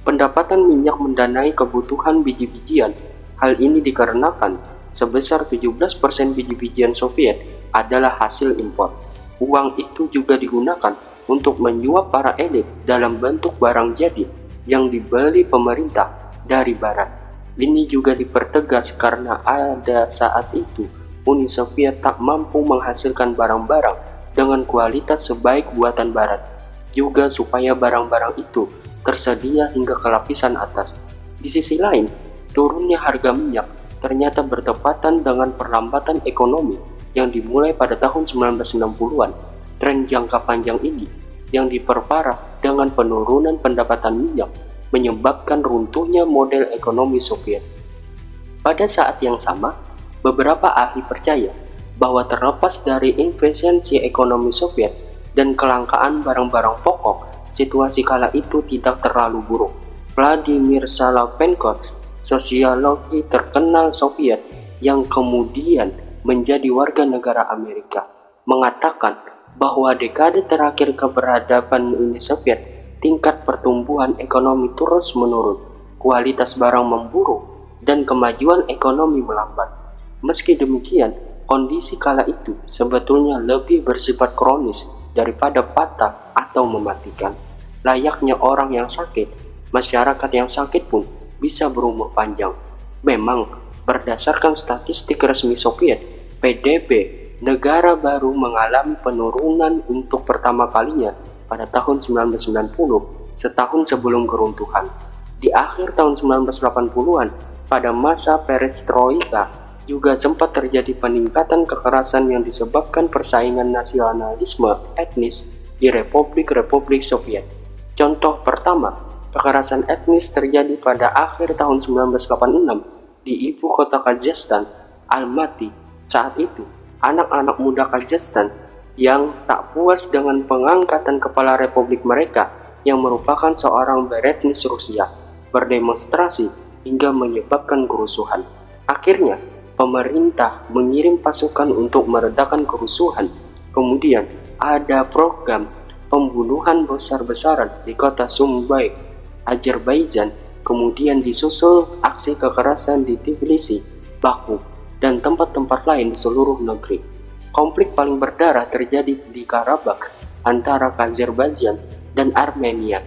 Speaker 1: Pendapatan minyak mendanai kebutuhan biji-bijian. Hal ini dikarenakan sebesar 17% biji-bijian Soviet adalah hasil impor. Uang itu juga digunakan untuk menyuap para elit dalam bentuk barang jadi yang dibeli pemerintah dari barat. Ini juga dipertegas karena ada saat itu Uni Soviet tak mampu menghasilkan barang-barang dengan kualitas sebaik buatan barat, juga supaya barang-barang itu tersedia hingga ke lapisan atas. Di sisi lain, turunnya harga minyak ternyata bertepatan dengan perlambatan ekonomi yang dimulai pada tahun 1960-an. Tren jangka panjang ini yang diperparah dengan penurunan pendapatan minyak menyebabkan runtuhnya model ekonomi Soviet. Pada saat yang sama, beberapa ahli percaya bahwa terlepas dari inefisiensi ekonomi Soviet dan kelangkaan barang-barang pokok, situasi kala itu tidak terlalu buruk. Vladimir Soloveitchik, sosiologi terkenal Soviet yang kemudian menjadi warga negara Amerika, mengatakan bahwa dekade terakhir keberadaan Uni Soviet tingkat pertumbuhan ekonomi terus menurun, kualitas barang memburuk, dan kemajuan ekonomi melambat. Meski demikian, kondisi kala itu sebetulnya lebih bersifat kronis daripada fatal atau mematikan. Layaknya orang yang sakit, masyarakat yang sakit pun bisa berumur panjang. Memang, berdasarkan statistik resmi Soviet, PDB negara baru mengalami penurunan untuk pertama kalinya pada tahun 1990, setahun sebelum keruntuhan. Di akhir tahun 1980-an, pada masa perestroika, juga sempat terjadi peningkatan kekerasan yang disebabkan persaingan nasionalisme etnis di Republik-Republik Soviet. Contoh pertama, kekerasan etnis terjadi pada akhir tahun 1986 di ibu kota Kazakhstan, Almaty. Saat itu, anak-anak muda Kazakhstan yang tak puas dengan pengangkatan kepala republik mereka yang merupakan seorang beretnis Rusia berdemonstrasi hingga menyebabkan kerusuhan. Akhirnya, pemerintah mengirim pasukan untuk meredakan kerusuhan. Kemudian, ada program pembunuhan besar-besaran di kota Sumbay, Azerbaijan. Kemudian disusul aksi kekerasan di Tbilisi, Baku, dan tempat-tempat lain di seluruh negeri. Konflik paling berdarah terjadi di Karabakh antara Azerbaijan dan Armenia,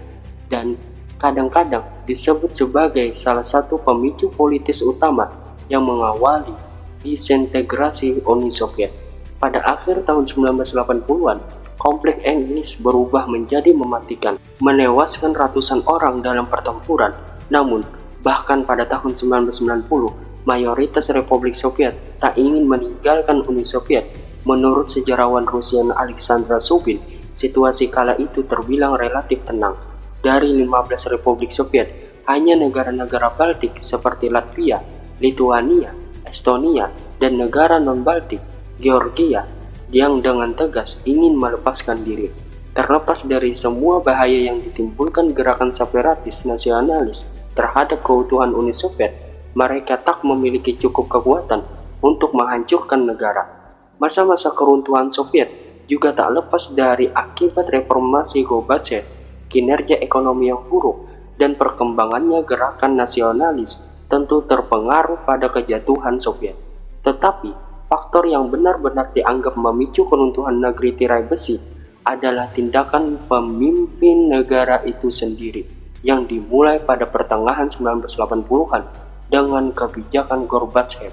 Speaker 1: dan kadang-kadang disebut sebagai salah satu pemicu politis utama yang mengawali disintegrasi Uni Soviet. Pada akhir tahun 1980-an, konflik Inggris berubah menjadi mematikan, menewaskan ratusan orang dalam pertempuran. Namun, bahkan pada tahun 1990, mayoritas Republik Soviet tak ingin meninggalkan Uni Soviet. Menurut sejarawan Rusia Alexander Subin, situasi kala itu terbilang relatif tenang. Dari 15 Republik Soviet, hanya negara-negara Baltik seperti Latvia, Lithuania, Estonia, dan negara non-Baltik, Georgia, yang dengan tegas ingin melepaskan diri. Terlepas dari semua bahaya yang ditimbulkan gerakan separatis nasionalis terhadap keutuhan Uni Soviet, mereka tak memiliki cukup kekuatan untuk menghancurkan negara. Masa-masa keruntuhan Soviet juga tak lepas dari akibat reformasi Gorbachev, kinerja ekonomi yang buruk, dan perkembangannya gerakan nasionalis tentu terpengaruh pada kejatuhan Soviet. Tetapi, faktor yang benar-benar dianggap memicu keruntuhan negeri tirai besi adalah tindakan pemimpin negara itu sendiri, yang dimulai pada pertengahan 1980-an dengan kebijakan Gorbachev.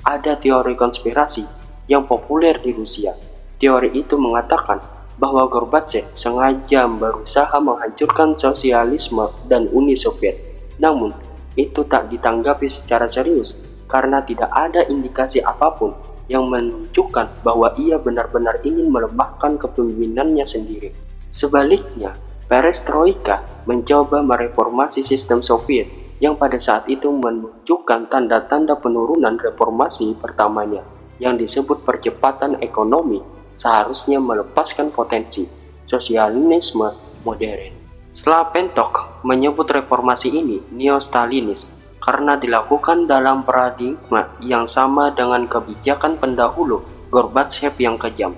Speaker 1: Ada teori konspirasi yang populer di Rusia. Teori itu mengatakan bahwa Gorbachev sengaja berusaha menghancurkan sosialisme dan Uni Soviet. Namun, itu tak ditanggapi secara serius karena tidak ada indikasi apapun yang menunjukkan bahwa ia benar-benar ingin melemahkan kepemimpinannya sendiri. Sebaliknya, Perestroika mencoba mereformasi sistem Soviet yang pada saat itu menunjukkan tanda-tanda penurunan reformasi pertamanya, yang disebut percepatan ekonomi, seharusnya melepaskan potensi sosialisme modern. Slapentok menyebut reformasi ini neo-Stalinis karena dilakukan dalam paradigma yang sama dengan kebijakan pendahulu Gorbachev yang kejam.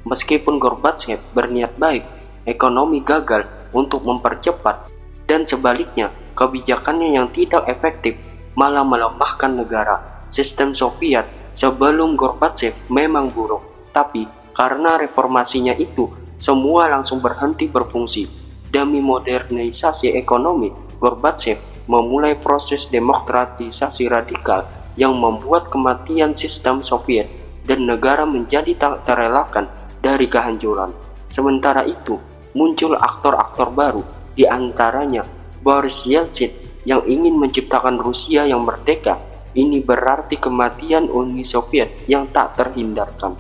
Speaker 1: Meskipun Gorbachev berniat baik, ekonomi gagal untuk mempercepat, dan sebaliknya kebijakannya yang tidak efektif malah melemahkan negara. Sistem Soviet sebelum Gorbachev memang buruk, tapi karena reformasinya itu, semua langsung berhenti berfungsi. Demi modernisasi ekonomi, Gorbachev memulai proses demokratisasi radikal yang membuat kematian sistem Soviet dan negara menjadi tak terelakkan dari kehancuran. Sementara itu, muncul aktor-aktor baru, di antaranya Boris Yeltsin yang ingin menciptakan Rusia yang merdeka. Ini berarti kematian Uni Soviet yang tak terhindarkan.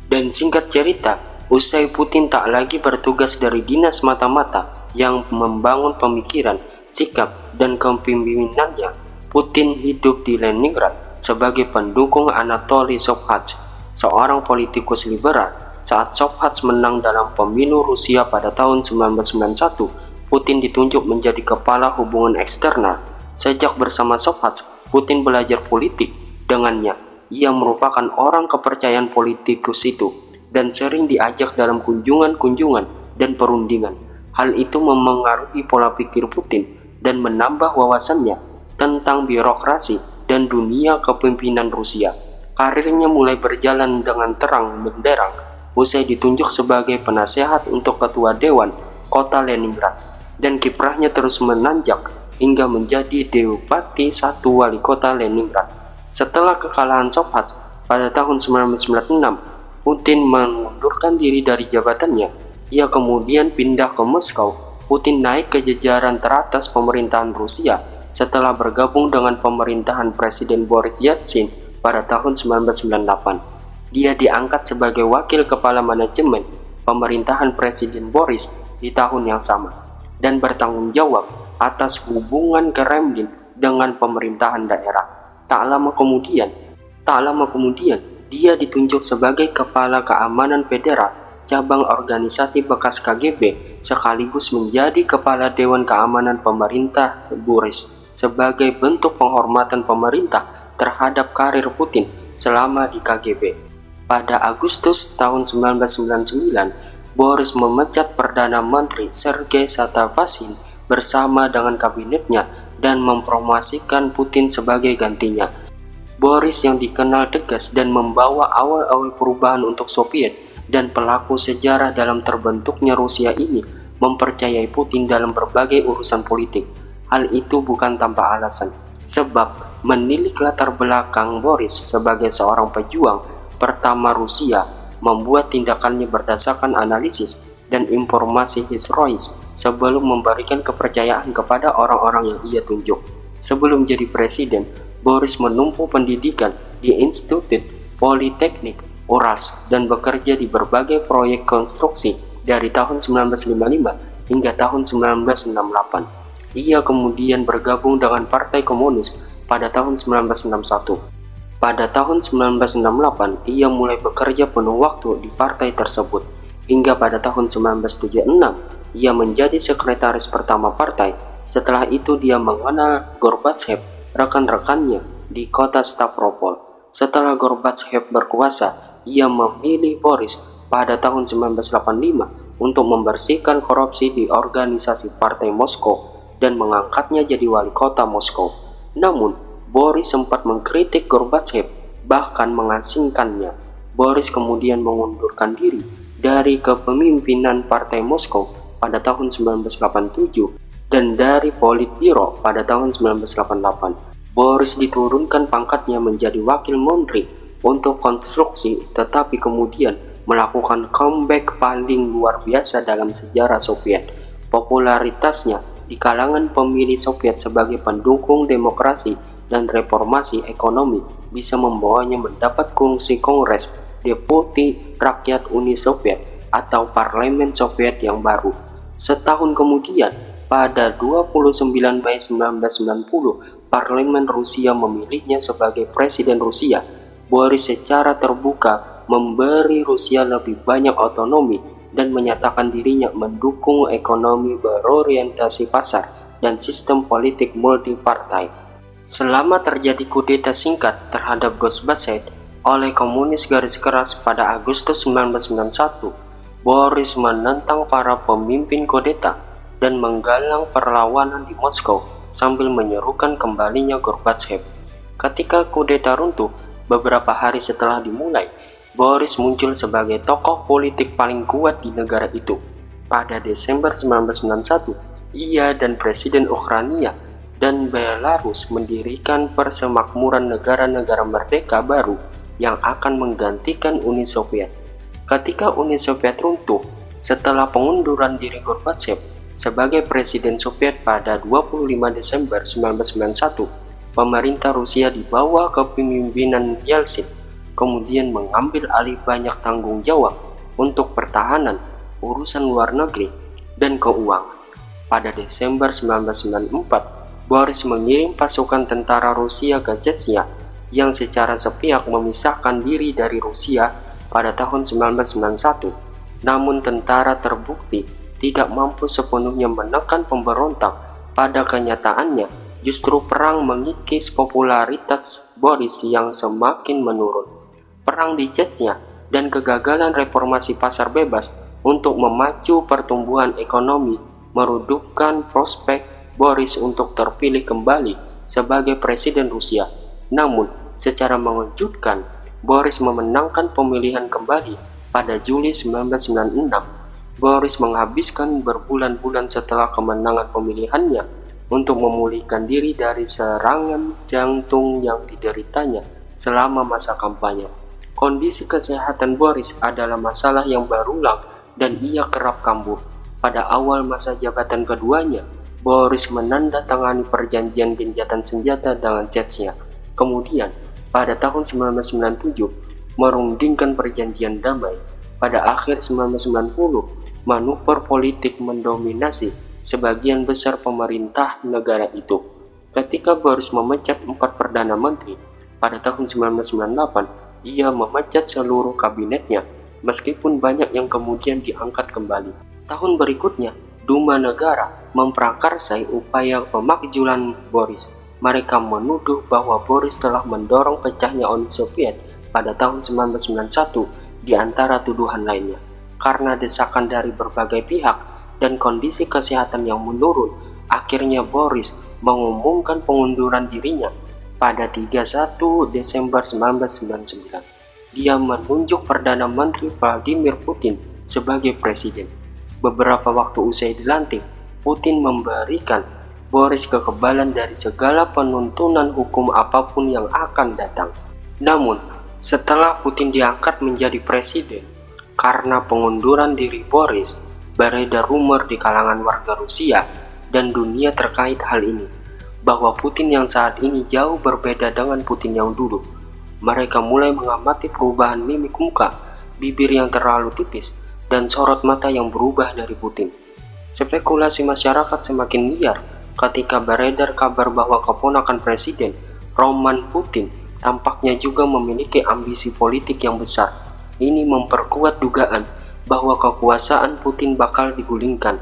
Speaker 1: Dan singkat cerita, usai Putin tak lagi bertugas dari dinas mata-mata yang membangun pemikiran, sikap, dan kepemimpinannya, Putin hidup di Leningrad sebagai pendukung Anatoly Sobchak, seorang politikus liberal. Saat Sobchak menang dalam pemilu Rusia pada tahun 1991, Putin ditunjuk menjadi kepala hubungan eksternal. Sejak bersama Sobchak, Putin belajar politik. Dengannya, ia merupakan orang kepercayaan politikus itu dan sering diajak dalam kunjungan-kunjungan dan perundingan. Hal itu memengaruhi pola pikir Putin dan menambah wawasannya tentang birokrasi dan dunia kepemimpinan Rusia. Karirnya mulai berjalan dengan terang benderang usai ditunjuk sebagai penasehat untuk ketua dewan kota Leningrad, dan kiprahnya terus menanjak hingga menjadi Bupati 1 wali kota Leningrad. Setelah kekalahan Sobchak pada tahun 1996, Putin mengundurkan diri dari jabatannya. Ia kemudian pindah ke Moskow. Putin naik ke jajaran teratas pemerintahan Rusia setelah bergabung dengan pemerintahan Presiden Boris Yeltsin pada tahun 1998. Dia diangkat sebagai wakil kepala manajemen pemerintahan Presiden Boris di tahun yang sama dan bertanggung jawab atas hubungan Kremlin dengan pemerintahan daerah. Tak lama kemudian, dia ditunjuk sebagai Kepala Keamanan Federal, cabang organisasi bekas KGB, sekaligus menjadi Kepala Dewan Keamanan Pemerintah Boris. sebagai bentuk penghormatan pemerintah terhadap karir Putin selama di KGB. Pada Agustus tahun 1999, Boris memecat Perdana Menteri Sergei Satavasin bersama dengan kabinetnya dan mempromosikan Putin sebagai gantinya. Boris yang dikenal tegas dan membawa awal-awal perubahan untuk Soviet dan pelaku sejarah dalam terbentuknya Rusia ini mempercayai Putin dalam berbagai urusan politik. Hal itu bukan tanpa alasan, sebab menilik latar belakang Boris sebagai seorang pejuang pertama Rusia membuat tindakannya berdasarkan analisis dan informasi historis sebelum memberikan kepercayaan kepada orang-orang yang ia tunjuk. Sebelum jadi presiden, Boris menempuh pendidikan di Institut Politeknik Uralsk dan bekerja di berbagai proyek konstruksi dari tahun 1955 hingga tahun 1968. Ia kemudian bergabung dengan Partai Komunis pada tahun 1961. Pada tahun 1968, ia mulai bekerja penuh waktu di partai tersebut. Hingga pada tahun 1976, ia menjadi sekretaris pertama partai. Setelah itu dia mengenal Gorbachev, rekan-rekannya di kota Stavropol. Setelah Gorbachev berkuasa, ia memilih Boris pada tahun 1985 untuk membersihkan korupsi di organisasi Partai Moskow dan mengangkatnya jadi wali kota Moskow. Namun, Boris sempat mengkritik Gorbachev, bahkan mengasingkannya. Boris kemudian mengundurkan diri dari kepemimpinan Partai Moskow pada tahun 1987 dan dari Politbiro pada tahun 1988. Boris diturunkan pangkatnya menjadi wakil menteri untuk konstruksi, tetapi kemudian melakukan comeback paling luar biasa dalam sejarah Soviet. Popularitasnya di kalangan pemilih Soviet sebagai pendukung demokrasi dan reformasi ekonomi bisa membawanya mendapat kursi Kongres Deputi Rakyat Uni Soviet atau Parlemen Soviet yang baru. Setahun kemudian, pada 29 Mei 1990, Parlemen Rusia memilihnya sebagai Presiden Rusia. Boris secara terbuka memberi Rusia lebih banyak otonomi dan menyatakan dirinya mendukung ekonomi berorientasi pasar dan sistem politik multipartai. Selama terjadi kudeta singkat terhadap Gorbachev oleh komunis garis keras pada Agustus 1991, Boris menentang para pemimpin kudeta dan menggalang perlawanan di Moskow sambil menyerukan kembalinya Gorbachev. Ketika kudeta runtuh, beberapa hari setelah dimulai, Boris muncul sebagai tokoh politik paling kuat di negara itu. Pada Desember 1991, ia dan Presiden Ukraina dan Belarus mendirikan Persemakmuran Negara-Negara Merdeka baru yang akan menggantikan Uni Soviet. Ketika Uni Soviet runtuh, setelah pengunduran diri Gorbachev sebagai Presiden Soviet pada 25 Desember 1991, pemerintah Rusia di bawah kepemimpinan Yeltsin kemudian mengambil alih banyak tanggung jawab untuk pertahanan, urusan luar negeri, dan keuangan. Pada Desember 1994, Boris mengirim pasukan tentara Rusia ke Chechnya yang secara sepihak memisahkan diri dari Rusia pada tahun 1991. Namun tentara terbukti tidak mampu sepenuhnya menekan pemberontak. Pada kenyataannya, justru perang mengikis popularitas Boris yang semakin menurun. Perang di Chechnya dan kegagalan reformasi pasar bebas untuk memacu pertumbuhan ekonomi merudupkan prospek Boris untuk terpilih kembali sebagai presiden Rusia. Namun, secara mengejutkan, Boris memenangkan pemilihan kembali pada Juli 1996. Boris menghabiskan berbulan-bulan setelah kemenangan pemilihannya untuk memulihkan diri dari serangan jantung yang dideritanya selama masa kampanye. Kondisi kesehatan Boris adalah masalah yang berulang dan ia kerap kambuh. Pada awal masa jabatan keduanya, Boris menandatangani perjanjian gencatan senjata dengan Chechnya. Kemudian, pada tahun 1997, merundingkan perjanjian damai. Pada akhir 1990, manuver politik mendominasi sebagian besar pemerintah negara itu. Ketika Boris memecat 4 perdana menteri, pada tahun 1998, ia memecat seluruh kabinetnya, meskipun banyak yang kemudian diangkat kembali. Tahun berikutnya, Duma negara memprakarsai upaya pemakzulan Boris. Mereka menuduh bahwa Boris telah mendorong pecahnya Uni Soviet pada tahun 1991 di antara tuduhan lainnya. Karena desakan dari berbagai pihak dan kondisi kesehatan yang menurun, akhirnya Boris mengumumkan pengunduran dirinya pada 31 Desember 1999. Dia menunjuk Perdana Menteri Vladimir Putin sebagai presiden. Beberapa waktu usai dilantik, Putin memberikan Boris kekebalan dari segala penuntunan hukum apapun yang akan datang. Namun, setelah Putin diangkat menjadi presiden, karena pengunduran diri Boris, beredar rumor di kalangan warga Rusia dan dunia terkait hal ini, bahwa Putin yang saat ini jauh berbeda dengan Putin yang dulu. Mereka mulai mengamati perubahan mimik muka, bibir yang terlalu tipis, dan sorot mata yang berubah dari Putin. Spekulasi masyarakat semakin liar ketika beredar kabar bahwa keponakan presiden, Roman Putin, tampaknya juga memiliki ambisi politik yang besar. Ini memperkuat dugaan bahwa kekuasaan Putin bakal digulingkan.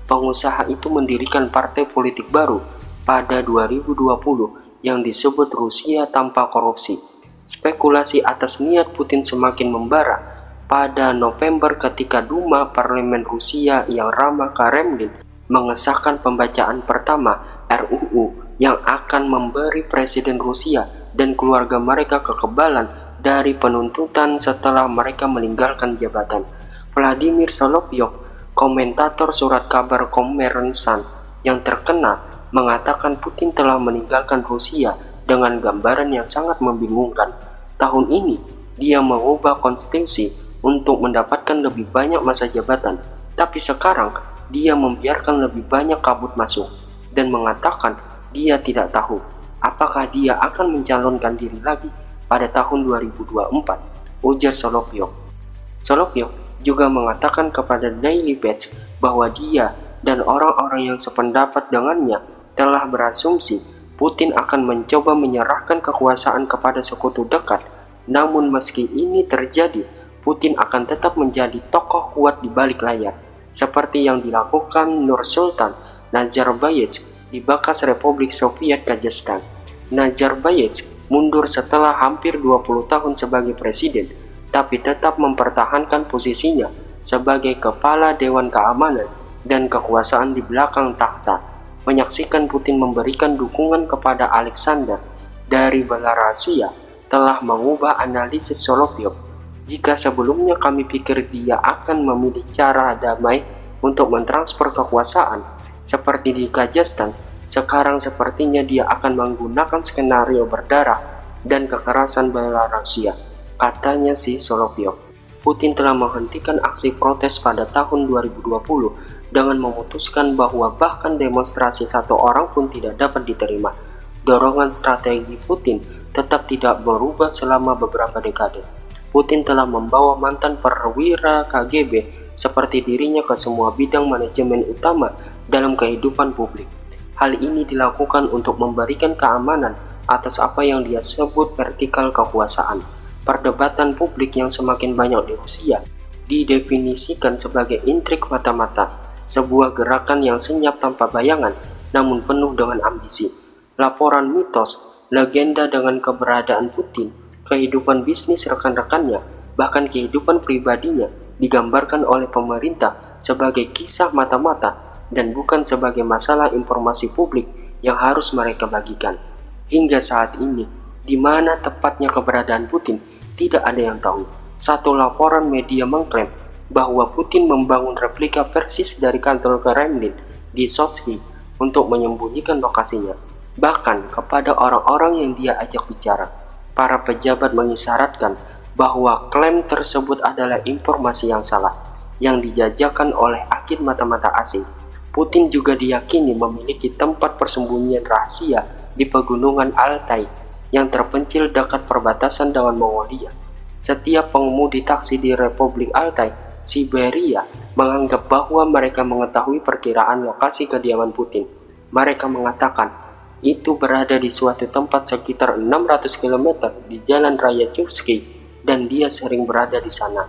Speaker 1: Pengusaha itu mendirikan partai politik baru pada 2020 yang disebut Rusia Tanpa Korupsi. Spekulasi atas niat Putin semakin membara pada November ketika Duma Parlemen Rusia yang ramah Kremlin mengesahkan pembacaan pertama RUU yang akan memberi Presiden Rusia dan keluarga mereka kekebalan dari penuntutan setelah mereka meninggalkan jabatan. Vladimir Solovyov, komentator surat kabar Kommersant yang terkenal, mengatakan Putin telah meninggalkan Rusia dengan gambaran yang sangat membingungkan. Tahun ini, dia mengubah konstitusi untuk mendapatkan lebih banyak masa jabatan, tapi sekarang dia membiarkan lebih banyak kabut masuk dan mengatakan dia tidak tahu apakah dia akan mencalonkan diri lagi pada tahun 2024, ujar Solovyov. Solovyov juga mengatakan kepada Daily Beast bahwa dia dan orang-orang yang sependapat dengannya telah berasumsi Putin akan mencoba menyerahkan kekuasaan kepada sekutu dekat. Namun meski ini terjadi, Putin akan tetap menjadi tokoh kuat di balik layar, seperti yang dilakukan Nursultan Nazarbayev di bekas Republik Soviet Kazakhstan. Nazarbayev mundur setelah hampir 20 tahun sebagai presiden, tapi tetap mempertahankan posisinya sebagai kepala Dewan Keamanan dan kekuasaan di belakang takhta. Menyaksikan Putin memberikan dukungan kepada Alexander dari Belarusia telah mengubah analisis Solovyov. Jika sebelumnya kami pikir dia akan memilih cara damai untuk mentransfer kekuasaan seperti di Kazakhstan, sekarang sepertinya dia akan menggunakan skenario berdarah dan kekerasan Belarusia, katanya si Solovyov. Putin telah menghentikan aksi protes pada tahun 2020 dengan memutuskan bahwa bahkan demonstrasi satu orang pun tidak dapat diterima. Dorongan strategi Putin tetap tidak berubah selama beberapa dekade. Putin telah membawa mantan perwira KGB seperti dirinya ke semua bidang manajemen utama dalam kehidupan publik. Hal ini dilakukan untuk memberikan keamanan atas apa yang dia sebut vertikal kekuasaan. Perdebatan publik yang semakin banyak di Rusia didefinisikan sebagai intrik mata-mata, sebuah gerakan yang senyap tanpa bayangan namun penuh dengan ambisi. Laporan mitos, legenda dengan keberadaan Putin, kehidupan bisnis rekan-rekannya, bahkan kehidupan pribadinya digambarkan oleh pemerintah sebagai kisah mata-mata dan bukan sebagai masalah informasi publik yang harus mereka bagikan. Hingga saat ini, di mana tepatnya keberadaan Putin, tidak ada yang tahu. Satu laporan media mengklaim bahwa Putin membangun replika persis dari kantor Kremlin di Sochi untuk menyembunyikan lokasinya. Bahkan kepada orang-orang yang dia ajak bicara, para pejabat mengisyaratkan bahwa klaim tersebut adalah informasi yang salah, yang dijajakan oleh agen mata-mata asing. Putin juga diyakini memiliki tempat persembunyian rahasia di pegunungan Altai yang terpencil dekat perbatasan dengan Mongolia. Setiap pengemudi taksi di Republik Altai, Siberia, menganggap bahwa mereka mengetahui perkiraan lokasi kediaman Putin. Mereka mengatakan itu berada di suatu tempat sekitar 600 km di Jalan Raya Chursky dan dia sering berada di sana.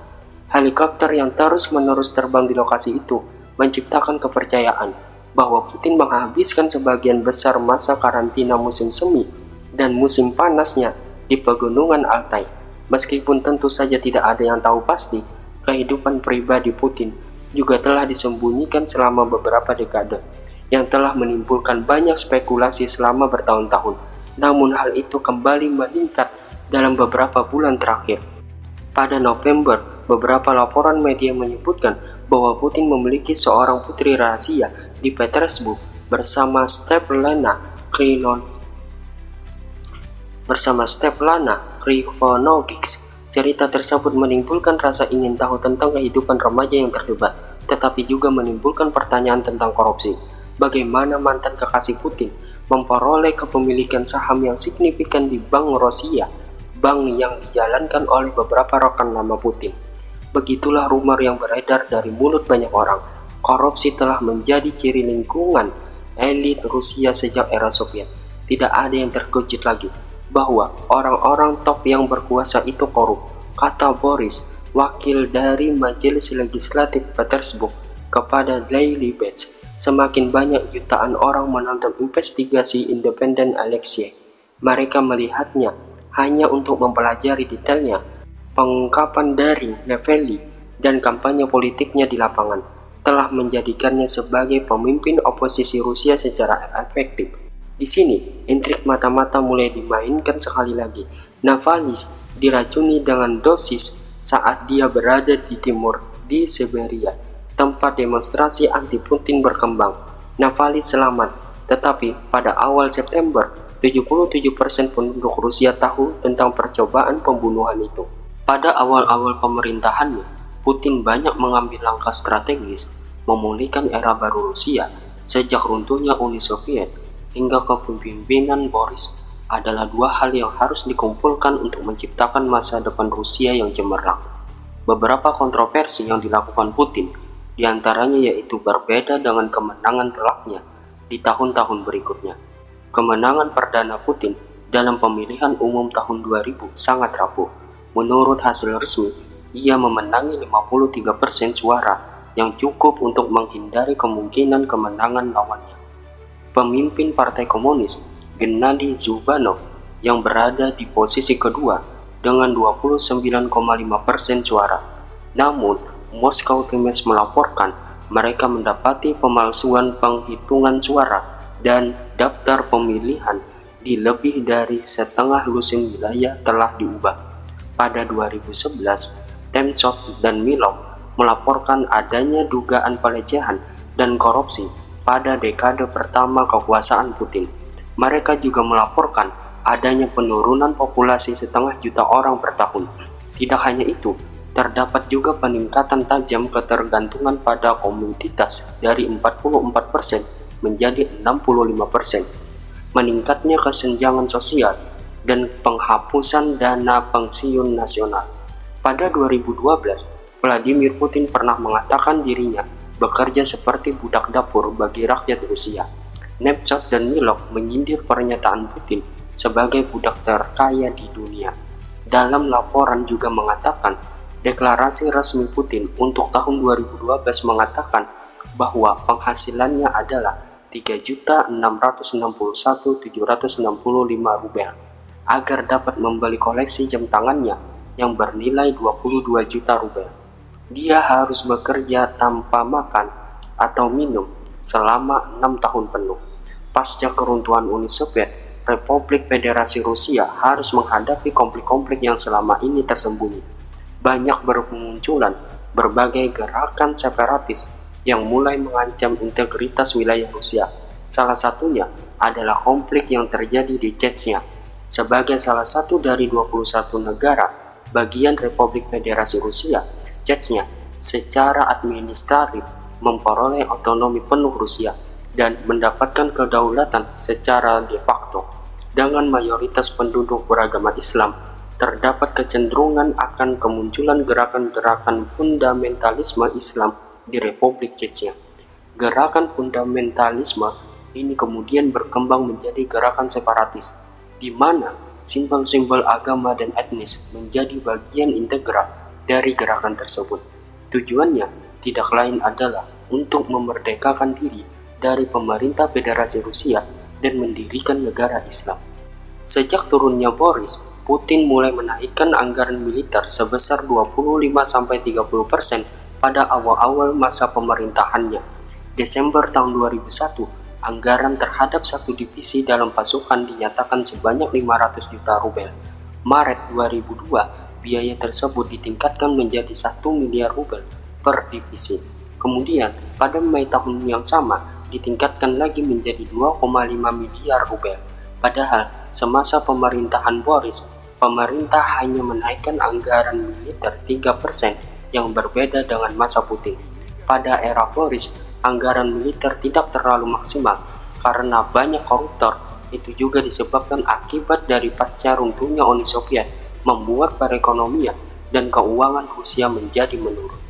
Speaker 1: Helikopter yang terus-menerus terbang di lokasi itu menciptakan kepercayaan bahwa Putin menghabiskan sebagian besar masa karantina musim semi dan musim panasnya di pegunungan Altai. Meskipun tentu saja tidak ada yang tahu pasti, kehidupan pribadi Putin juga telah disembunyikan selama beberapa dekade, yang telah menimbulkan banyak spekulasi selama bertahun-tahun. Namun hal itu kembali meningkat dalam beberapa bulan terakhir. Pada November, beberapa laporan media menyebutkan bahwa Putin memiliki seorang putri rahasia di Petersburg bersama Svetlana Krivonogics. Cerita tersebut menimbulkan rasa ingin tahu tentang kehidupan remaja yang terlibat, tetapi juga menimbulkan pertanyaan tentang korupsi. Bagaimana mantan kekasih Putin memperoleh kepemilikan saham yang signifikan di Bank Rusia, bank yang dijalankan oleh beberapa rekan lama Putin. Begitulah rumor yang beredar dari mulut banyak orang. Korupsi telah menjadi ciri lingkungan elit Rusia sejak era Soviet. Tidak ada yang terkejut lagi bahwa orang-orang top yang berkuasa itu korup, kata Boris, wakil dari Majelis Legislatif Petersburg, kepada Daily Beast. Semakin banyak jutaan orang menonton investigasi independen Alexei. Mereka melihatnya hanya untuk mempelajari detailnya, pengungkapan dari Navalny dan kampanye politiknya di lapangan telah menjadikannya sebagai pemimpin oposisi Rusia secara efektif. Di sini, intrik mata-mata mulai dimainkan sekali lagi. Navalny diracuni dengan dosis saat dia berada di timur di Siberia, tempat demonstrasi anti-Putin berkembang. Navalny selamat, tetapi pada awal September, 77% penduduk Rusia tahu tentang percobaan pembunuhan itu. Pada awal-awal pemerintahannya, Putin banyak mengambil langkah strategis memulihkan era baru Rusia sejak runtuhnya Uni Soviet hingga kepemimpinan Boris. Adalah dua hal yang harus dikumpulkan untuk menciptakan masa depan Rusia yang cemerlang. Beberapa kontroversi yang dilakukan Putin diantaranya yaitu berbeda dengan kemenangan telaknya di tahun-tahun berikutnya. Kemenangan perdana Putin dalam pemilihan umum tahun 2000 sangat rapuh. Menurut hasil resmi, ia memenangi 53% suara yang cukup untuk menghindari kemungkinan kemenangan lawannya. Pemimpin Partai Komunis, Gennady Zubanov, yang berada di posisi kedua dengan 29,5% suara. Namun, Moscow Times melaporkan mereka mendapati pemalsuan penghitungan suara dan daftar pemilihan di lebih dari setengah lusin wilayah telah diubah. Pada 2011, Temtsov dan Milov melaporkan adanya dugaan pelecehan dan korupsi pada dekade pertama kekuasaan Putin. Mereka juga melaporkan adanya penurunan populasi 1,5 juta orang per tahun. Tidak hanya itu, terdapat juga peningkatan tajam ketergantungan pada komoditas dari 44% menjadi 65%. Meningkatnya kesenjangan sosial dan penghapusan dana pensiun nasional. Pada 2012, Vladimir Putin pernah mengatakan dirinya bekerja seperti budak dapur bagi rakyat Rusia. Nemtsov dan Milov menyindir pernyataan Putin sebagai budak terkaya di dunia. Dalam laporan juga mengatakan, deklarasi resmi Putin untuk tahun 2012 mengatakan bahwa penghasilannya adalah 3.661.765 rubel agar dapat membeli koleksi jam tangannya yang bernilai 22 juta rubel. Dia harus bekerja tanpa makan atau minum selama 6 tahun penuh. Pasca keruntuhan Uni Soviet, Republik Federasi Rusia harus menghadapi konflik-konflik yang selama ini tersembunyi. Banyak bermunculan berbagai gerakan separatis yang mulai mengancam integritas wilayah Rusia. Salah satunya adalah konflik yang terjadi di Chechnya. Sebagai salah satu dari 21 negara bagian Republik Federasi Rusia, Chechnya secara administratif memperoleh otonomi penuh Rusia dan mendapatkan kedaulatan secara de facto. Dengan mayoritas penduduk beragama Islam, terdapat kecenderungan akan kemunculan gerakan-gerakan fundamentalisme Islam di Republik Chechnya. Gerakan fundamentalisme ini kemudian berkembang menjadi gerakan separatis, di mana simbol-simbol agama dan etnis menjadi bagian integral dari gerakan tersebut. Tujuannya tidak lain adalah untuk memerdekakan diri dari pemerintah Federasi Rusia dan mendirikan negara Islam. Sejak turunnya Boris, Putin mulai menaikkan anggaran militer sebesar 25-30% pada awal-awal masa pemerintahannya. Desember tahun 2001, anggaran terhadap satu divisi dalam pasukan dinyatakan sebanyak 500 juta rubel. Maret 2002, biaya tersebut ditingkatkan menjadi 1 miliar rubel per divisi. Kemudian, pada Mei tahun yang sama, ditingkatkan lagi menjadi 2,5 miliar rubel. Padahal, semasa pemerintahan Boris, pemerintah hanya menaikkan anggaran militer 3% yang berbeda dengan masa Putin. Pada era Boris, anggaran militer tidak terlalu maksimal karena banyak koruptor. Itu juga disebabkan akibat dari pasca runtuhnya Uni Soviet, membuat perekonomian dan keuangan Rusia menjadi menurun.